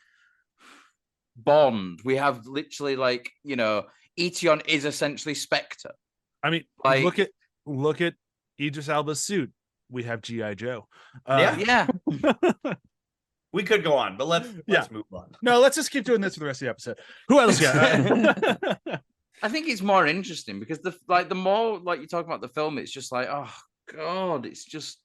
Bond. We have literally, like, Etion is essentially Spectre. I mean, like, look at Idris Elba's suit. We have G.I. Joe. Yeah. We could go on, but let's move on. No, let's just keep doing this for the rest of the episode. Who else got? I think it's more interesting because the more like you talk about the film, it's just like, oh God, it's just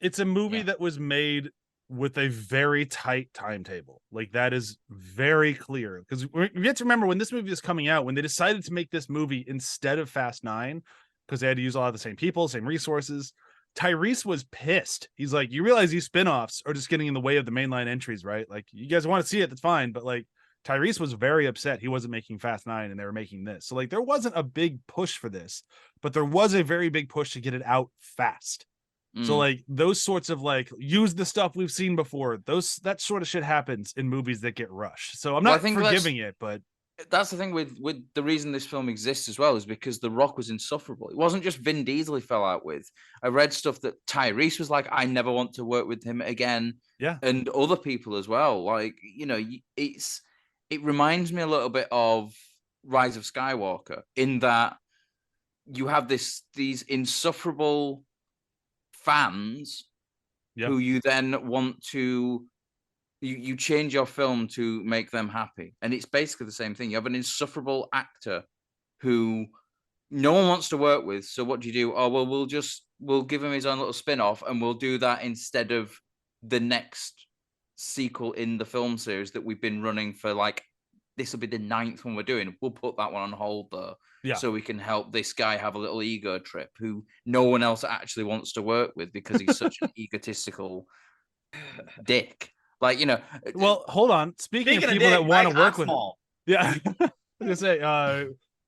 it's a movie that was made with a very tight timetable. Like, that is very clear, because we have to remember when this movie was coming out, when they decided to make this movie instead of Fast 9, because they had to use a lot of the same people, same resources. Tyrese was pissed. He's like, you realize these spinoffs are just getting in the way of the mainline entries, right? Like, you guys want to see it, that's fine. But like, Tyrese was very upset he wasn't making Fast 9 and they were making this. So like, there wasn't a big push for this, but there was a very big push to get it out fast. So like, those sorts of like, use the stuff we've seen before, that sort of shit happens in movies that get rushed. So I'm not forgiving it, but that's the thing with the reason this film exists as well, is because The Rock was insufferable. It wasn't just Vin Diesel he fell out with. I read stuff that Tyrese was like, I never want to work with him again. Yeah. And other people as well. Like, it's it reminds me a little bit of Rise of Skywalker in that you have these insufferable fans who you then want to you change your film to make them happy, and it's basically the same thing. You have an insufferable actor who no one wants to work with, so what do? Oh well, we'll give him his own little spin-off, and we'll do that instead of the next sequel in the film series that we've been running for, like, this will be the 9th one we're doing. We'll put that one on hold though, so we can help this guy have a little ego trip who no one else actually wants to work with because he's such an egotistical dick. Like, you know. Well, hold on. Speaking of people that want to work with him, I was gonna say,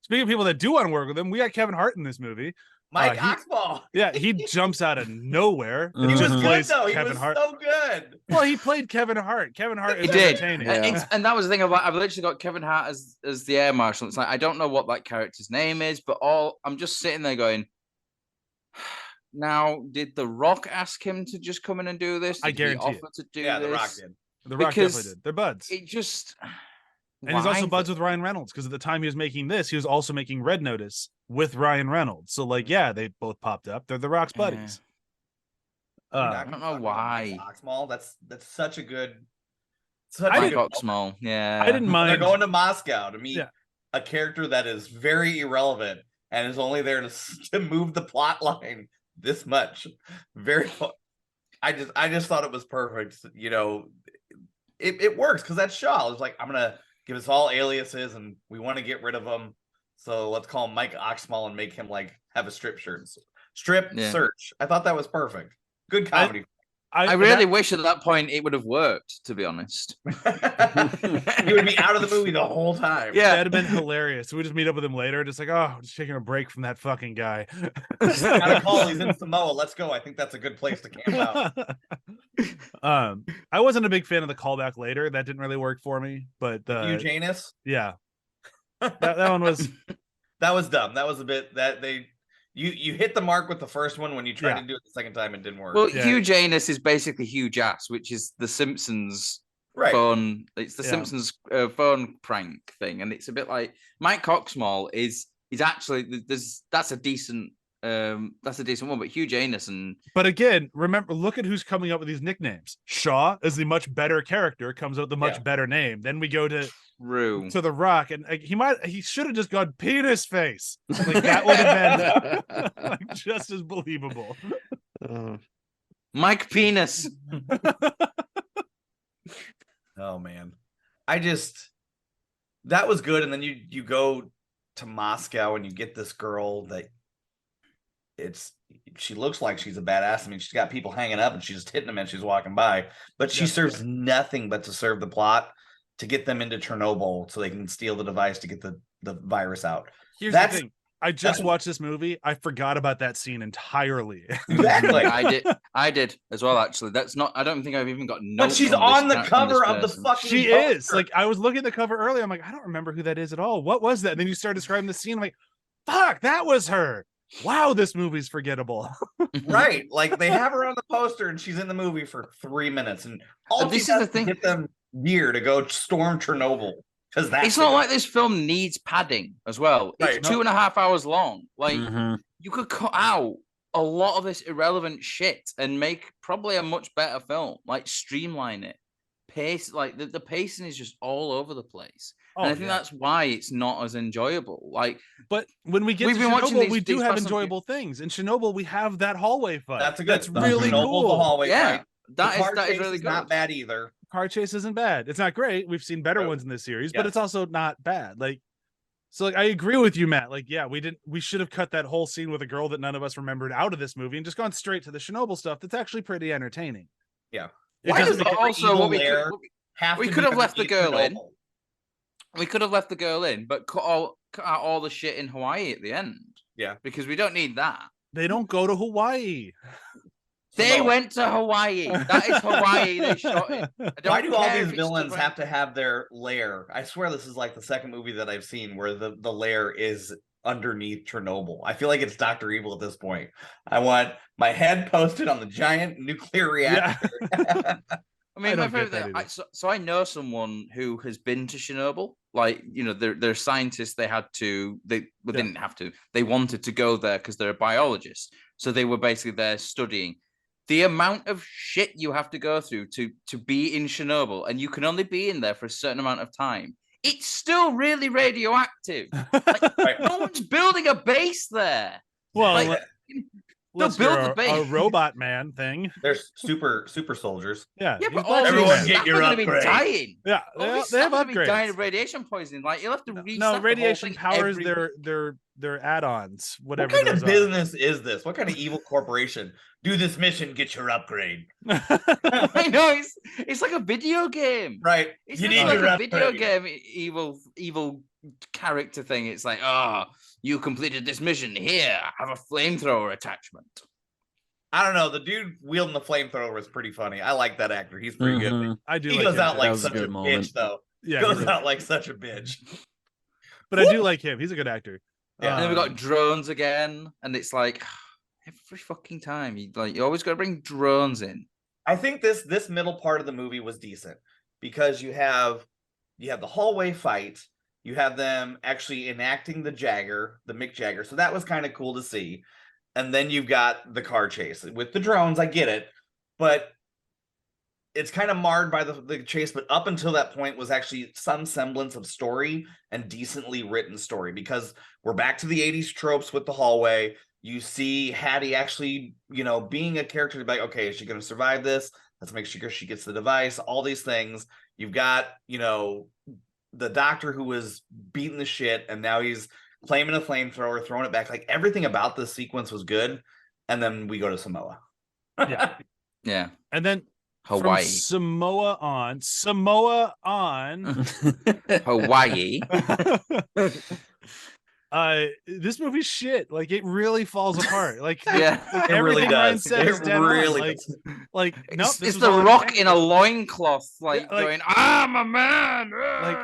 speaking of people that do want to work with him, we got Kevin Hart in this movie. Mike Oxball. Yeah, he jumps out of nowhere. He was good though. He was so good. Well, he played Kevin Hart. Kevin Hart is entertaining. And that was the thing about, I've literally got Kevin Hart as the air marshal. It's like, I don't know what that character's name is, but I'm just sitting there going, now, did The Rock ask him to just come in and do this? I guarantee he offer to do this? The Rock did. The Rock definitely did. They're buds. It just... And he's also buds with Ryan Reynolds, because at the time he was making this, he was also making Red Notice with Ryan Reynolds. So, like, yeah, they both popped up. They're The Rock's buddies. I don't know why. Oxmal, that's such a good. Oxmal, yeah. I didn't mind. They're going to Moscow to meet a character that is very irrelevant and is only there to move the plot line this much. I just thought it was perfect. You know, it works because that's Shaw. It's like, I'm gonna give us all aliases, and we want to get rid of them. So let's call him Mike Oxmal and make him like have a strip shirt. Search. I thought that was perfect. Good comedy. I really wish at that point it would have worked, to be honest. He would be out of the movie the whole time. Yeah, that'd have been hilarious. We just meet up with him later, just like, oh, just taking a break from that fucking guy. Got a call. He's in Samoa. Let's go. I think that's a good place to camp out. I wasn't a big fan of the callback later. That didn't really work for me. But Hugh Janus. Yeah, that one was. That was dumb. That was a bit that they. You hit the mark with the first one. When you tried to do it the second time, it didn't work. Well, Hugh Janus is basically Hugh Jass, which is the Simpsons phone. It's the Simpsons phone prank thing, and it's a bit like Mike Oxmal is actually that's a decent one, but Hugh Janus But again, remember, look at who's coming up with these nicknames. Shaw is the much better character, comes out with the much better name. Then we go to The Rock, and he should have just gone Penis Face. Like, that would have been like just as believable. Mike Penis. Oh man, that was good. And then you go to Moscow and you get this girl that she looks like she's a badass. I mean, she's got people hanging up and she's just hitting them as she's walking by, but she serves nothing but to serve the plot to get them into Chernobyl so they can steal the device to get the virus out. Here's the thing. I just watched this movie. I forgot about that scene entirely. Exactly. I did as well, actually. I don't think I've even got notes. But she's on the cover of the fucking She is. Like, I was looking at the cover earlier. I'm like, I don't remember who that is at all. What was that? And then you start describing the scene. I'm like, fuck, that was her. Wow, this movie's forgettable. Right. Like, they have her on the poster and she's in the movie for 3 minutes. And all this is the thing. Get them gear to go storm Chernobyl. Because it's not like this film needs padding as well. It's 2.5 hours long. Like, you could cut out a lot of this irrelevant shit and make probably a much better film. Like, streamline it. Pace, like the pacing is just all over the place. And I think that's why it's not as enjoyable. Like, but when we get to Chernobyl, we do have enjoyable things. In Chernobyl, we have that hallway fight. That's really cool. The hallway fight. That is really good. Not bad either. Car chase isn't bad. It's not great. We've seen better ones in this series, but it's also not bad. Like, so, like, I agree with you, Matt. Like, yeah, we should have cut that whole scene with a girl that none of us remembered out of this movie and just gone straight to the Chernobyl stuff. That's actually pretty entertaining. Yeah. Why does also what we could have left the girl in. We could have left the girl in, but cut out all the shit in Hawaii at the end. Yeah, because we don't need that. They don't go to Hawaii. They went to Hawaii. That is Hawaii. They shot it. Why do all these villains have to have their lair? I swear this is like the second movie that I've seen where the lair is underneath Chernobyl. I feel like it's Dr. Evil at this point. I want my head posted on the giant nuclear reactor. I mean, I my don't get favorite that thing, so I know someone who has been to Chernobyl. Like, they're scientists. They didn't have to. They wanted to go there because they're biologists. So they were basically there studying. The amount of shit you have to go through to be in Chernobyl, and you can only be in there for a certain amount of time. It's still really radioactive. Like, no one's building a base there. Well, like, they'll build a robot man thing. There's super soldiers. Yeah, but everyone get your going to be upgrade. dying. Yeah, they have upgrades. Be dying of radiation poisoning. Like, you'll have to reset no radiation the whole thing powers their add-ons. Whatever. What kind of business is this? What kind of evil corporation? Do this mission, get your upgrade. I know, it's like a video game, right? It's like a video game evil character thing. It's like, you completed this mission. Here, have a flamethrower attachment. I don't know. The dude wielding the flamethrower was pretty funny. I like that actor. He's pretty good. I do. He goes out like such a bitch, though. Yeah, goes out like such a bitch. But I do like him. He's a good actor. Yeah. And then we got drones again, and it's like every fucking time you always got to bring drones in. I think this middle part of the movie was decent because you have the hallway fight. You have them actually enacting the Mick Jagger. So that was kind of cool to see. And then you've got the car chase with the drones. I get it, but it's kind of marred by the chase. But up until that point was actually some semblance of story and decently written story, because we're back to the 80s tropes with the hallway. You see Hattie actually, being a character to be like, okay, is she going to survive this? Let's make sure she gets the device, all these things. You've got, the doctor who was beating the shit, and now he's claiming a flamethrower, throwing it back. Like, everything about this sequence was good. And then we go to Samoa. Yeah. And then Hawaii. From Samoa on Hawaii. This movie's shit. Like, it really falls apart. Like, yeah, like, it really does. It really does. Like, nope, it's the Rock in a loincloth, going, I'm a man. Like,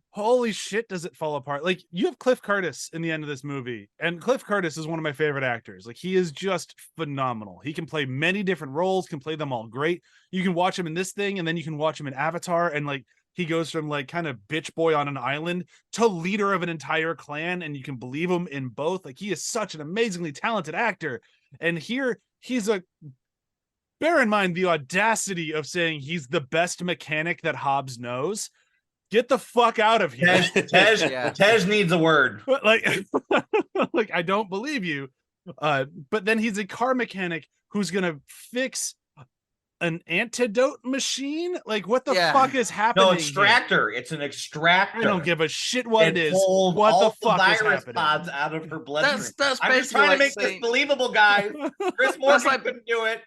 holy shit, does it fall apart? Like, you have Cliff Curtis in the end of this movie, and Cliff Curtis is one of my favorite actors. Like, he is just phenomenal. He can play many different roles, can play them all great. You can watch him in this thing, and then you can watch him in Avatar, and like, he goes from like kind of bitch boy on an island to leader of an entire clan, and you can believe him in both. Like, he is such an amazingly talented actor. And here he's bear in mind the audacity of saying he's the best mechanic that Hobbs knows. Get the fuck out of here. Tej needs a word. Like, like, I don't believe you. But then he's a car mechanic who's gonna fix an antidote machine. Like, what the fuck is happening? No, extractor. It's an extractor. I don't give a shit what it is. What the fuck virus is happening? Pods out of her bloodstream. That's I'm just trying to make this believable, guys. Chris Morgan couldn't do it.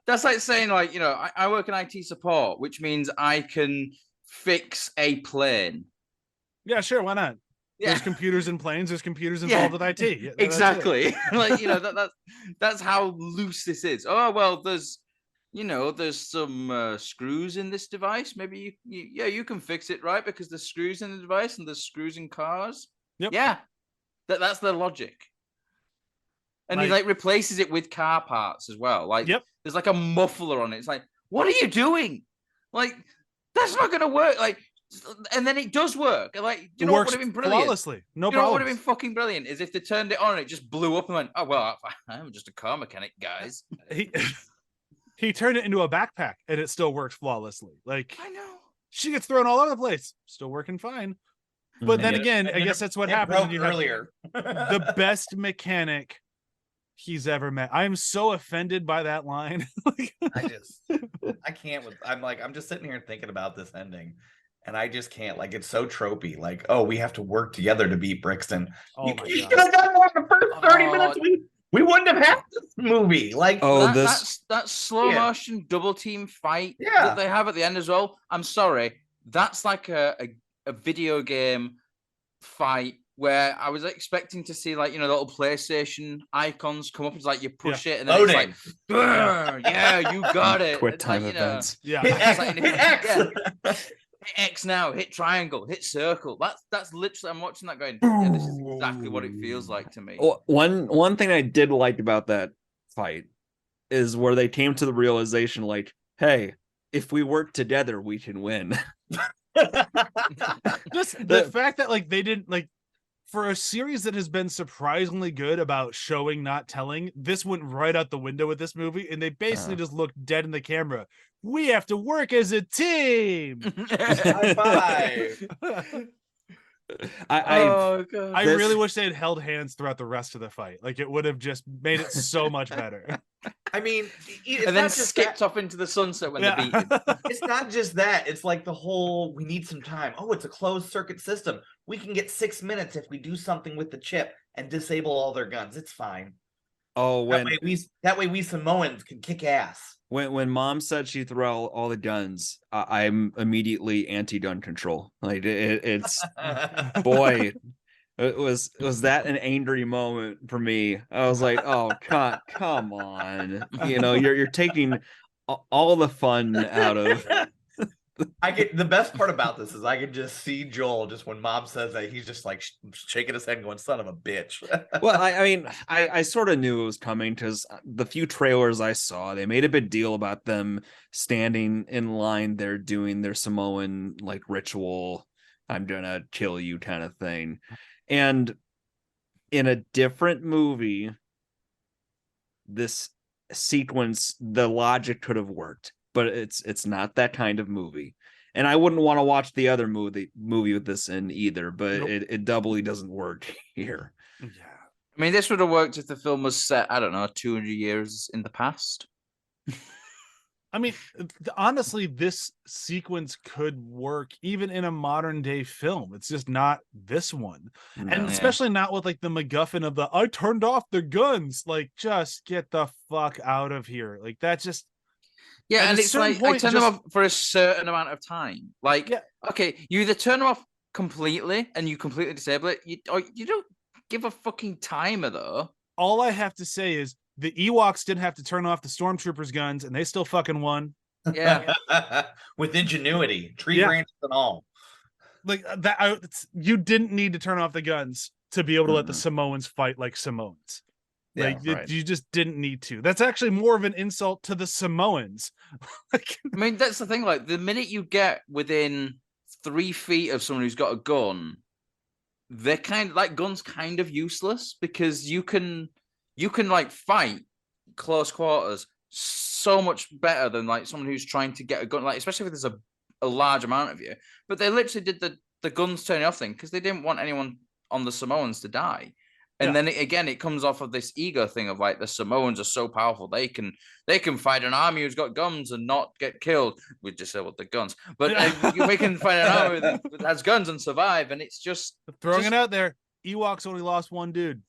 That's like saying, like, I work in IT support, which means I can fix a plane. Yeah, sure, why not? Yeah. There's computers in planes, there's computers involved with IT. Yeah, exactly. Like, that's how loose this is. Oh, well, there's some screws in this device. Maybe you can fix it, right? Because there's screws in the device and there's screws in cars. Yep. Yeah. That's the logic. And he replaces it with car parts as well. Like, there's like a muffler on it. It's like, what are you doing? Like, that's not going to work. Like, and then it does work. Like, you know what would have been brilliant? Flawlessly. No problem. You know what would have been fucking brilliant is if they turned it on and it just blew up and went, oh, well, I'm just a car mechanic, guys. He turned it into a backpack and it still works flawlessly. Like, I know. She gets thrown all over the place. Still working fine. But then again, I guess that's what happens when you have the best mechanic he's ever met. I'm so offended by that line. I can't I'm just sitting here and thinking about this ending, and I just can't. Like, it's so tropey. Like, oh, we have to work together to beat Brixton. Oh, you could have done that in the first 30 minutes. We wouldn't have had this movie. Like, that slow motion double team fight that they have at the end as well. I'm sorry, that's like a video game fight where I was expecting to see, like, the little PlayStation icons come up. It's like you push it and then it's like, yeah, you got it. Quick time events. Hit X. Hit X now. Hit triangle. Hit circle. That's literally. I'm watching that going, yeah, this is exactly what it feels like to me. One thing I did like about that fight is where they came to the realization, like, hey, if we work together, we can win. Just the fact that like they didn't like for a series that has been surprisingly good about showing, not telling, this went right out the window with this movie, and they basically just looked dead in the camera. We have to work as a team. High five. I really wish they had held hands throughout the rest of the fight. Like it would have just made it so much better. I mean, and then skipped off into the sunset when they beat him. It's not just that. It's like the whole, we need some time. Oh, it's a closed circuit system. We can get 6 minutes if we do something with the chip and disable all their guns. It's fine. Oh, that way we Samoans can kick ass. When Mom said she threw out all the guns, I'm immediately anti-gun control. Like it's boy, it was that an angry moment for me. I was like, oh come on, you're taking all the fun out of. The best part about this is I can just see Joel just when Mom says that, he's just like shaking his head and going, son of a bitch. Well, I mean, I sort of knew it was coming because the few trailers I saw, they made a big deal about them standing in line there doing their Samoan like ritual, I'm gonna kill you kind of thing. And in a different movie, this sequence, the logic could have worked. But it's not that kind of movie, and I wouldn't want to watch the other movie with this in either. But nope. it doubly doesn't work here. Yeah, I mean, this would have worked if the film was set, I don't know, 200 years in the past. I mean, honestly, this sequence could work even in a modern day film. It's just not this one. No, and especially not with like the MacGuffin of the, I turned off the guns. Like, just get the fuck out of here. Like, that just... Yeah, and it's like, I turn them off for a certain amount of time. Like, okay, you either turn them off completely and you completely disable it, or you don't give a fucking timer, though. All I have to say is the Ewoks didn't have to turn off the Stormtroopers' guns, and they still fucking won. Yeah. With ingenuity, tree branches and all. Like, you didn't need to turn off the guns to be able to let the Samoans fight like Samoans. Like, you just didn't need to. That's actually more of an insult to the Samoans. I mean, that's the thing. Like, the minute you get within 3 feet of someone who's got a gun, they're kind of like, guns kind of useless because you can like fight close quarters so much better than like someone who's trying to get a gun. Like, especially if there's a large amount of you. But they literally did the guns turning off thing because they didn't want anyone on the Samoans to die. And then it comes off of this ego thing of like the Samoans are so powerful they can fight an army who's got guns and not get killed. We just said with the guns, but we can fight an army that has guns and survive. And it's just throwing it out there. Ewoks only lost one dude.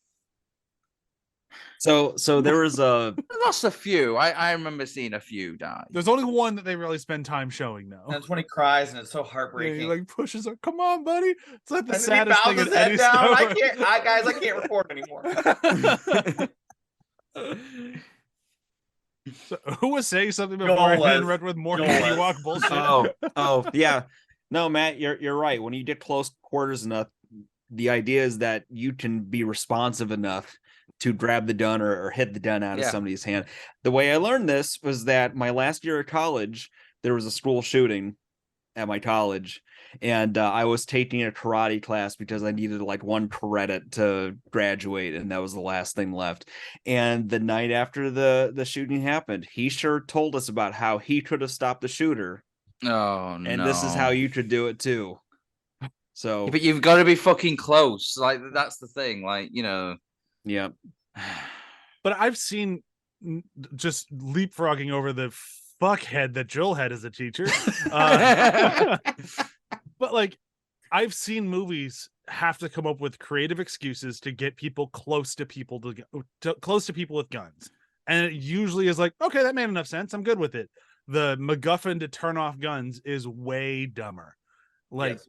So there was I lost a few. I remember seeing a few die. There's only one that they really spend time showing though. That's when he cries and it's so heartbreaking. He like pushes her. Come on, buddy. It's like the saddest thing in any story. I can't record anymore. So, who was saying something before I interrupt with more Ewok bullshit? Oh yeah. No, Matt, you're right. When you get close quarters enough, the idea is that you can be responsive enough to grab the gun or hit the gun out of somebody's hand. The way I learned this was that my last year of college, there was a school shooting at my college, and I was taking a karate class because I needed like 1 credit to graduate, and that was the last thing left. And the night after the shooting happened, he sure told us about how he could have stopped the shooter. Oh, no. And this is how you could do it too. So, but you've got to be fucking close. Like, that's the thing. Like, Yeah. But I've seen, just leapfrogging over the fuckhead that Joel had as a teacher. But like, I've seen movies have to come up with creative excuses to get people close to people close to people with guns. And it usually is like, okay, that made enough sense. I'm good with it. The MacGuffin to turn off guns is way dumber. Like,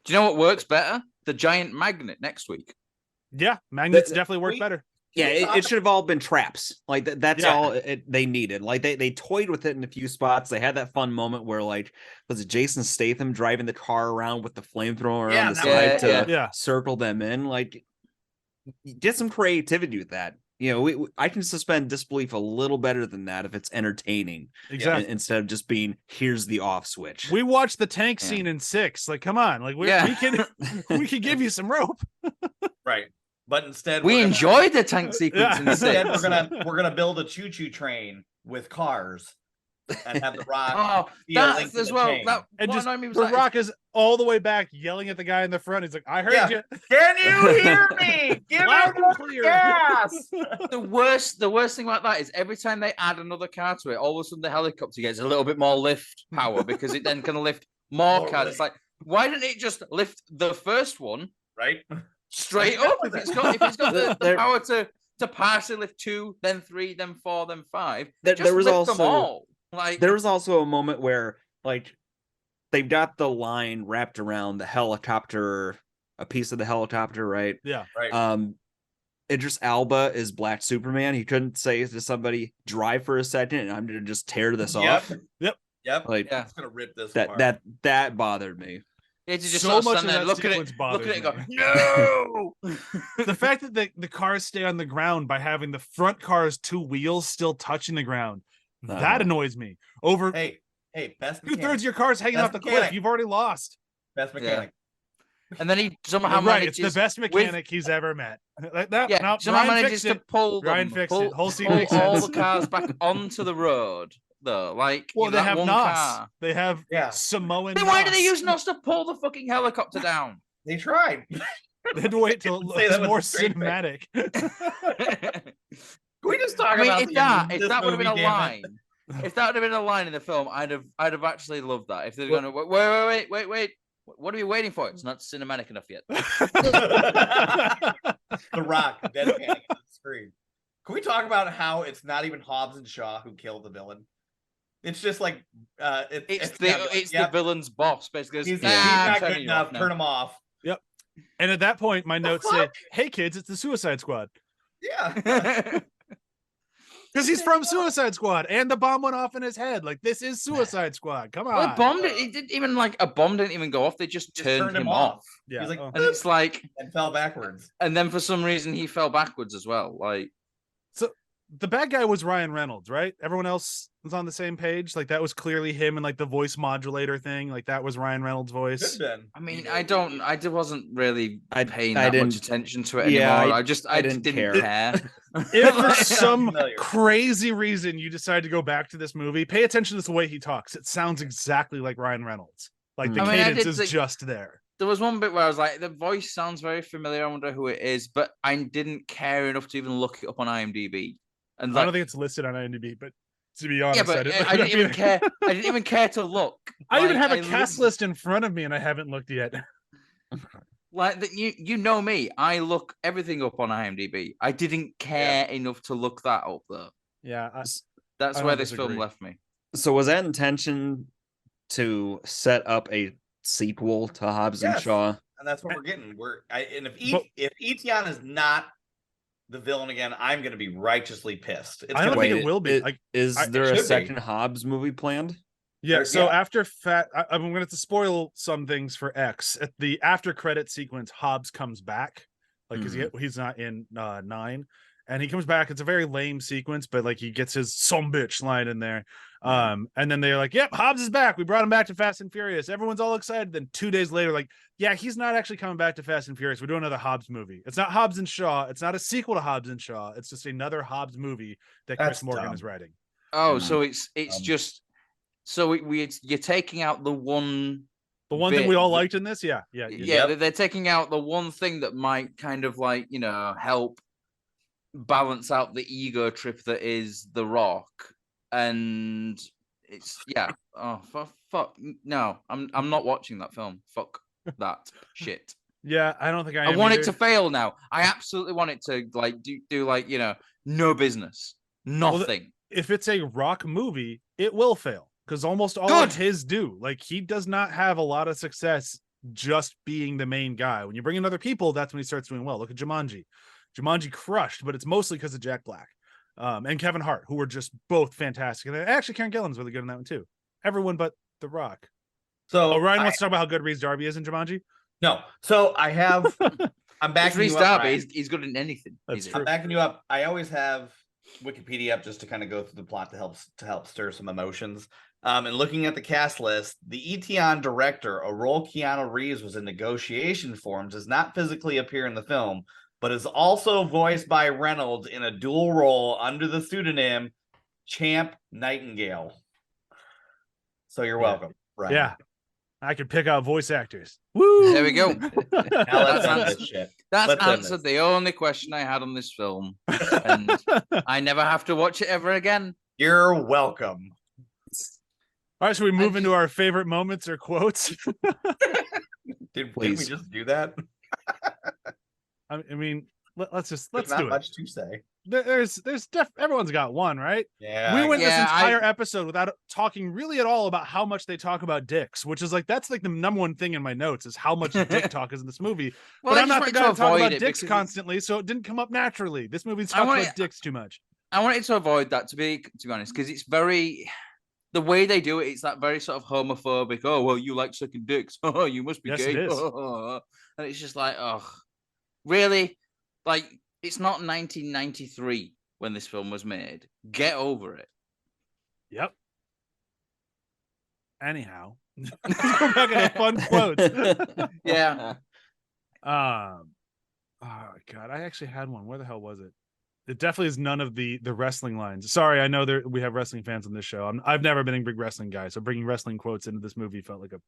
do you know what works better? The giant magnet next week. Yeah, magnets definitely work better. Yeah, it should have all been traps. Like that's all they needed. Like they toyed with it in a few spots. They had that fun moment where like, was it Jason Statham driving the car around with the flamethrower on the side to circle them in? Like, get some creativity with that. I can suspend disbelief a little better than that if it's entertaining. Exactly. Instead of just being, here's the off switch. We watched the tank scene in 6. Like, come on, like we can give you some rope. Right. But instead we enjoyed the tank sequence. Instead, we're gonna build a choo-choo train with cars and have the Rock. That as well. The Rock is all the way back yelling at the guy in the front. He's like, "I heard you. Can you hear me? Give Loud me and clear." gas." The worst thing about that is every time they add another car to it, all of a sudden the helicopter gets a little bit more lift power because it then can lift more cars. It's like, why didn't it just lift the first one right straight up? If it's got the power to partially lift 2, then 3, then 4, then 5, there was lift them all. Like, there was also a moment where like they've got the line wrapped around the helicopter, a piece of the helicopter, right? Yeah, right. Idris Elba is Black Superman. He couldn't say to somebody, "Drive for a second, and I'm gonna just tear this off." Yep. Like, it's gonna rip this apart. That bothered me. It's just so much of that look at it, and go, no. The fact that the cars stay on the ground by having the front car's 2 wheels still touching the ground, that annoys me. Over hey, best 2/3 of your car's hanging off the cliff. You've already lost. Best mechanic. And then he somehow manages. It's the best mechanic he's ever met. Somehow manages to pull Ryan fixed it. Whole scene pull makes all sense. the cars back onto the road. Though, like, well, they have one NOS. car. They have Samoan. Then why do they use NOS to pull the fucking helicopter down? They tried. They had to wait till it was more cinematic. Can we just talk about if that would have been a line? If that would have been a line in the film, I'd have actually loved that. If they're going to wait, what are we waiting for? It's not cinematic enough yet. The Rock deadpanning on the screen. Can we talk about how it's not even Hobbs and Shaw who killed the villain? It's just like it's the villain's boss, basically. He's not good enough. Turn him off. Yep. And at that point, my notes say, "Hey kids, it's the Suicide Squad." Yeah. Because he's from Suicide Squad, and the bomb went off in his head. Like, this is Suicide Squad. Come on. Well, bombed it. It didn't even a bomb didn't even go off. They just turned him off. Yeah. He's like, and it's like, and fell backwards. And then for some reason he fell backwards as well. Like, so the bad guy was Ryan Reynolds, right? Everyone else was on the same page. Like, that was clearly him and like the voice modulator thing. Like, that was Ryan Reynolds' voice. I mean, I wasn't really paying that much attention to it anymore. I didn't care. If for some crazy reason you decide to go back to this movie, pay attention to the way he talks. It sounds exactly like Ryan Reynolds. Like, the cadence is just there. There was one bit where I was like, the voice sounds very familiar. I wonder who it is, but I didn't care enough to even look it up on IMDb. And I don't think it's listed on IMDb, but to be honest, I didn't even care. I didn't even care to look. I even have a cast list in front of me, and I haven't looked yet. Like, you know me, I look everything up on IMDb. I didn't care enough to look that up though. Yeah, that's where this film left me. So was that intention to set up a sequel to Hobbs and Shaw? And that's what we're getting. If Etienne is not the villain again, I'm going to be righteously pissed. I don't think it will be. Is there a second Hobbs movie planned? Yeah, so after I'm going to have to spoil some things for X. At the after credit sequence, Hobbs comes back, like, because he's not in 9, and he comes back. It's a very lame sequence, but like, he gets his "some bitch" line in there. And then they're like, "Yep, Hobbs is back. We brought him back to Fast and Furious." Everyone's all excited. Then 2 days later, like, yeah, he's not actually coming back to Fast and Furious. We're doing another Hobbs movie. It's not Hobbs and Shaw. It's not a sequel to Hobbs and Shaw. It's just another Hobbs movie that Chris Morgan is writing. Oh, so it's just. So you're taking out the one thing we all liked in this, yeah. They're taking out the one thing that might kind of like, help balance out the ego trip that is The Rock, and it's fuck no, I'm not watching that film. Fuck that shit. Yeah, I don't think I want it to fail now. I absolutely want it to do no business, nothing. Well, if it's a Rock movie, it will fail. Because almost all of his do. Like, he does not have a lot of success just being the main guy. When you bring in other people, that's when he starts doing well. Look at Jumanji. Jumanji crushed, but it's mostly because of Jack Black and Kevin Hart, who were just both fantastic. And actually, Karen Gillan's really good in that one too. Everyone but The Rock. So Ryan wants to talk about how good Reese Darby is in Jumanji. No. So I have I'm backing Reese you up. Darby. Brian. He's good in anything. That's He's true. I'm backing you up. I always have Wikipedia up just to kind of go through the plot to help stir some emotions. And looking at the cast list, the Etion director, a role Keanu Reeves was in negotiation forms, does not physically appear in the film, but is also voiced by Reynolds in a dual role under the pseudonym Champ Nightingale. So you're welcome, Brian. Yeah, I could pick out voice actors. Woo! There we go. Now let's end this shit. That's Let's end answered this. the only question I had on this film, and I never have to watch it ever again. You're welcome. All right, so we move into our favorite moments or quotes. Did we Please. just do that? I mean, let's There's do not it. much to say. Everyone's got one, right? Yeah. We went Yeah, this entire episode without talking really at all about how much they talk about dicks, which is like that's like the number one thing in my notes is how much dick talk is in this movie. Well, But I I'm just not the wanted guy to talk avoid about it dicks because constantly, so it didn't come up naturally. This movie I talks wanted- about dicks too much. I wanted to avoid that to be honest, because it's very the way they do it. It's that very sort of homophobic. Oh well, you like sucking dicks. Oh, you must be Yes, gay. it is. And it's just like, oh, really? Like it's not 1993 when this film was made. Get over it. Yep. Anyhow, let's go back into fun quotes. Yeah. Oh god, I actually had one. Where the hell was it? It definitely is none of the wrestling lines. Sorry, I know we have wrestling fans on this show. I've never been a big wrestling guy, so bringing wrestling quotes into this movie felt like a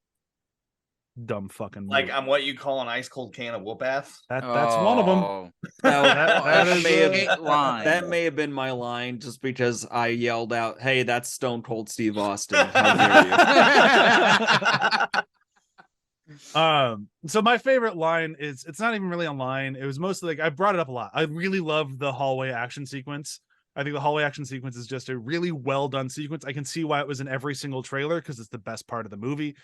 dumb fucking move. Like I'm what you call an ice cold can of whoop ass. That's one of them. Oh, That is may a- have, line. that may have been my line just because I yelled out, "Hey, that's Stone Cold Steve Austin. How dare you?" So my favorite line is it's not even really a line. It was mostly like I brought it up a lot. I really love the hallway action sequence. I think the hallway action sequence is just a really well done sequence. I can see why it was in every single trailer because it's the best part of the movie,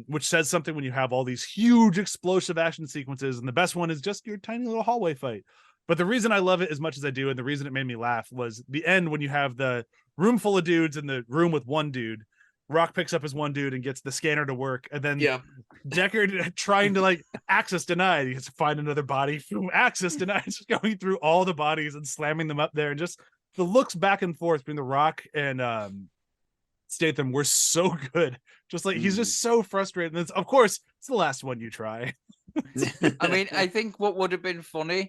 which says something when you have all these huge explosive action sequences. And the best one is just your tiny little hallway fight. But the reason I love it as much as I do and the reason it made me laugh was the end when you have the room full of dudes in the room with one dude. Rock picks up his one dude and gets the scanner to work. And then Deckard trying to like access denied. He has to find another body from access denied. Just going through all the bodies and slamming them up there. And just the looks back and forth between the Rock and Statham were so good. Just like he's just so frustrated. And of course, it's the last one you try. I mean, I think what would have been funnier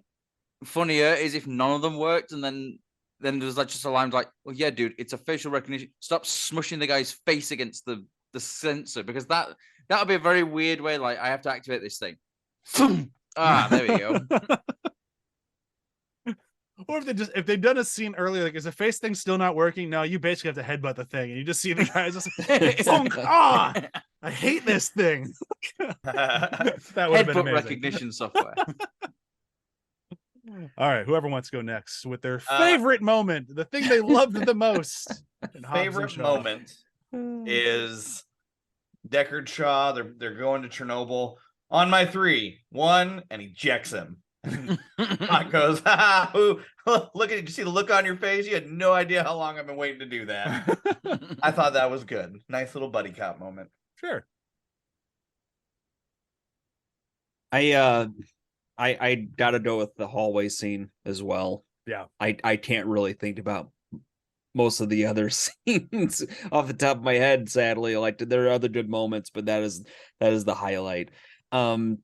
is if none of them worked, and then there's like just a line like, "Well, yeah, dude, it's a facial recognition. Stop smushing the guy's face against the sensor," because that would be a very weird way. Like, I have to activate this thing. There we go. Or if they've done a scene earlier, like is the face thing still not working? No, you basically have to headbutt the thing, and you just see the guys just I hate this thing. That would have been Headbutt amazing. recognition software. All right, whoever wants to go next with their favorite moment, the thing they loved the most. in Hobbs and Favorite Shaw. moment is Deckard Shaw. They're going to Chernobyl. On my 3, 1, and he ejects him. Hot goes, look at it. You see the look on your face? You had no idea how long I've been waiting to do that. I thought that was good. Nice little buddy cop moment. Sure. I gotta go with the hallway scene as well. Yeah. I can't really think about most of the other scenes off the top of my head, sadly. Like there are other good moments, but that is the highlight. I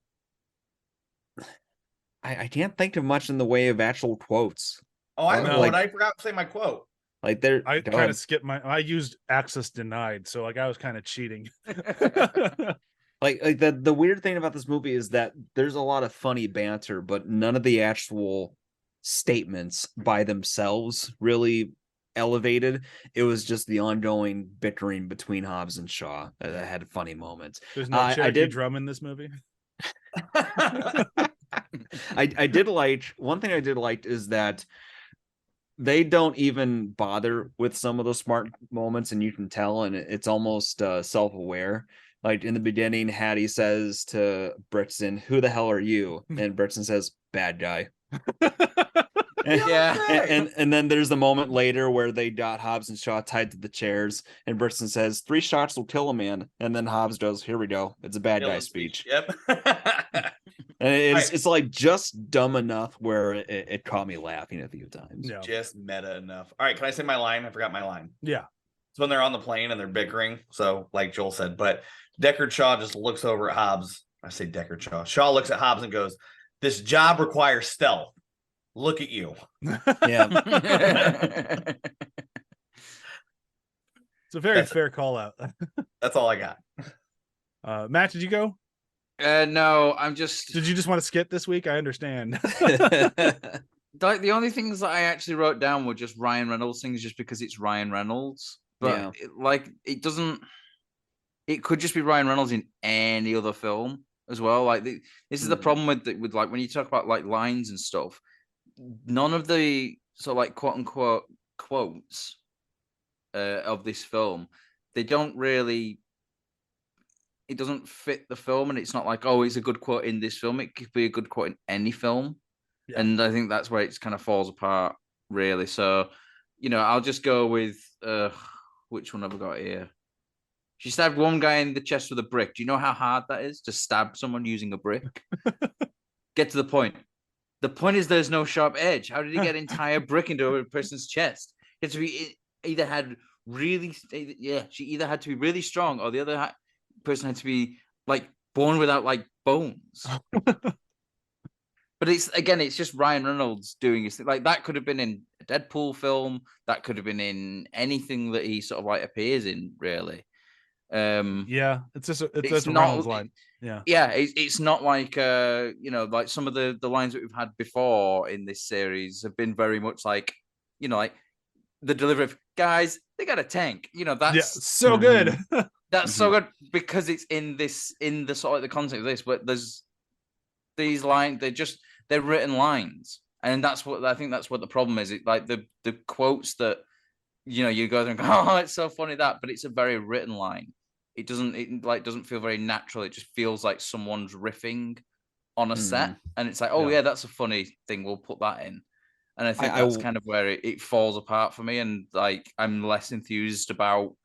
can't think of much in the way of actual quotes. Oh, I No, know. like- And I forgot to say my quote. Like there, I go kind ahead. of skipped I used access denied, so like I was kind of cheating. like the weird thing about this movie is that there's a lot of funny banter, but none of the actual statements by themselves really elevated. It was just the ongoing bickering between Hobbs and Shaw that had funny moments. There's no Cherokee drum in this movie. I did like one thing I did like is that they don't even bother with some of those smart moments, and you can tell, and it's almost self-aware. Like in the beginning, Hattie says to Britson, "Who the hell are you?" And Britson says, "Bad guy." Yeah. And then there's the moment later where they got Hobbs and Shaw tied to the chairs, and Britson says, "3 shots will kill a man." And then Hobbs goes, "Here we go. It's a bad guy speech." Yep. And it's like just dumb enough where it caught me laughing a few times. Yeah. Just meta enough. All right, can I say my line? I forgot my line. Yeah. It's when they're on the plane and they're bickering. So, like Joel said, but Deckard Shaw just looks over at Hobbs. I say Deckard Shaw. Shaw looks at Hobbs and goes, "This job requires stealth. Look at you." Yeah. It's a very fair call out. That's all I got. Matt, did you go? No, I'm just. Did you just want to skip this week? I understand. Like the only things that I actually wrote down were just Ryan Reynolds things, just because it's Ryan Reynolds. But it doesn't. It could just be Ryan Reynolds in any other film as well. Like this is the problem with like when you talk about like lines and stuff. None of the like quote unquote quotes of this film, they don't really. It doesn't fit the film, and it's not like, oh, it's a good quote in this film. It could be a good quote in any film. Yeah. And I think that's where it kind of falls apart, really. So, I'll just go with which one have I got here? She stabbed one guy in the chest with a brick. Do you know how hard that is to stab someone using a brick? Get to the point. The point is there's no sharp edge. How did he get an entire brick into a person's chest? It had to be she either had to be really strong, or the other person had to be like born without like bones. But it's just Ryan Reynolds doing his thing. Like that could have been in a Deadpool film. That could have been in anything that he sort of like appears in, really. Yeah, it's just not Reynolds line. Yeah, it's not like like some of the lines that we've had before in this series have been very much like, like the delivery of guys, they got a tank. That's so good. That's so good because it's in the sort of the context of this, but there's these lines, they're written lines. And that's what I think that's what the problem is. It like the quotes that you go there and go, oh, it's so funny that, but it's a very written line. It doesn't feel very natural. It just feels like someone's riffing on a set, and it's like, oh yeah, that's a funny thing. We'll put that in. And I think that's kind of where it falls apart for me. And like I'm less enthused about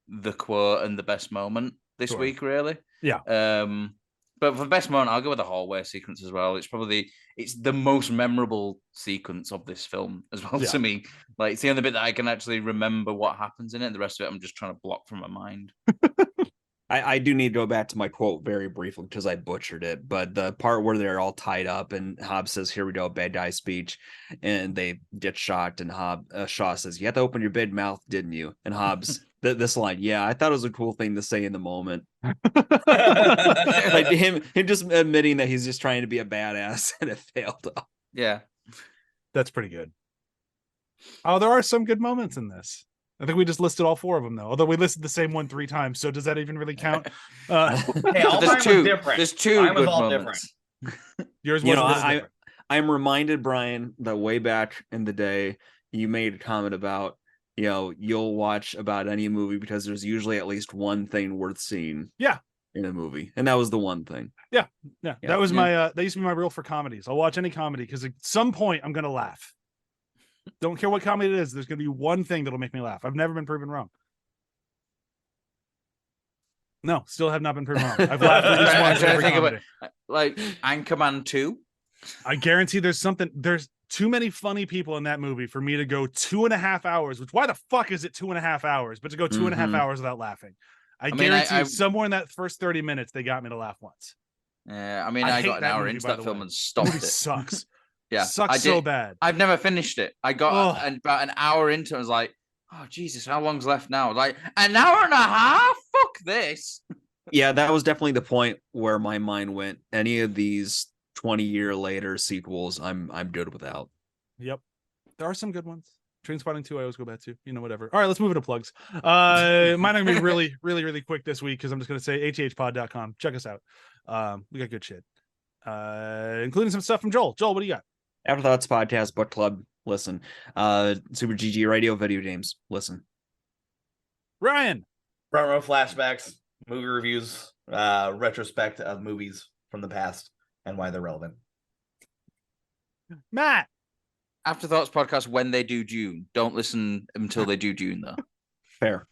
the quote and the best moment this week, really. Yeah. But for the best moment, I'll go with the hallway sequence as well. It's the most memorable sequence of this film as well to me. Like it's the only bit that I can actually remember what happens in it. The rest of it, I'm just trying to block from my mind. I do need to go back to my quote very briefly because I butchered it. But the part where they're all tied up and Hobbs says, "Here we go, bad guy speech," and they get shot, and Shaw says, "You had to open your big mouth, didn't you?" And Hobbs, this line, "Yeah, I thought it was a cool thing to say in the moment." Like him just admitting that he's just trying to be a badass and it failed. Yeah, that's pretty good. Oh, there are some good moments in this. I think we just listed all 4 of them, though. Although we listed the same one 3 times, so does that even really count? Hey, all mine was different. There's 2 mine good was all moments. Different. Yours was different. I'm reminded, Brian, that way back in the day, you made a comment about, you'll watch about any movie because there's usually at least one thing worth seeing. Yeah. In a movie, and that was the one thing. Yeah. That was my that used to be my rule for comedies. I'll watch any comedy because at some point I'm gonna laugh. Don't care what comedy it is. There's gonna be one thing that'll make me laugh. I've never been proven wrong. No, still have not been proven wrong. I've laughed at least once every comedy. Like Anchorman 2. I guarantee there's too many funny people in that movie for me to go 2.5 hours. Which why the fuck is it 2.5 hours? But to go 2.5 hours without laughing. I guarantee you somewhere in that first 30 minutes, they got me to laugh once. Yeah, I got an hour into that film and stopped it. Sucks. Yeah, sucks so bad. I've never finished it. I got about an hour into it. I was like, oh, Jesus, how long's left now? Like, an hour and a half? Fuck this. Yeah, that was definitely the point where my mind went. Any of these 20-year later sequels, I'm good without. Yep. There are some good ones. Trainspotting 2, I always go back to, whatever. All right, let's move into plugs. Mine are going to be really, really, really quick this week because I'm just going to say hhpod.com. Check us out. We got good shit, including some stuff from Joel. Joel, what do you got? Afterthoughts podcast, book club, listen. Super GG radio, video games, listen. Ryan. Front row flashbacks, movie reviews, retrospect of movies from the past and why they're relevant. Matt. Afterthoughts podcast when they do June. Don't listen until they do June, though. Fair.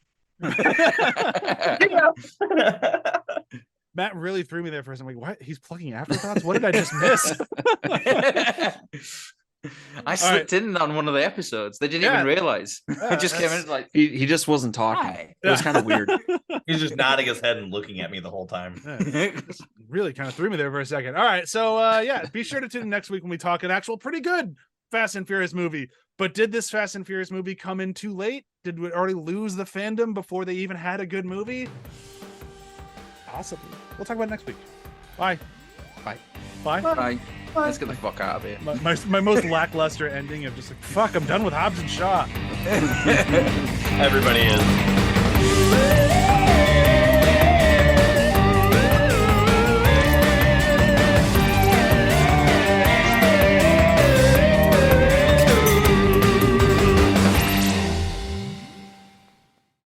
Matt really threw me there first. I'm like, what? He's plugging afterthoughts? What did I just miss? I slipped in on one of the episodes. They didn't even realize. I just came in like he just wasn't talking. Hi. It was kind of weird. He's just nodding his head and looking at me the whole time. Really kind of threw me there for a second. All right, so be sure to tune in next week when we talk an actual pretty good Fast and Furious movie. But did this Fast and Furious movie come in too late? Did we already lose the fandom before they even had a good movie? Possibly. We'll talk about it next week. Bye. Bye. Bye. Bye. Let's get the fuck out of here. My most lackluster ending of just like, fuck, I'm done with Hobbs and Shaw. Everybody is.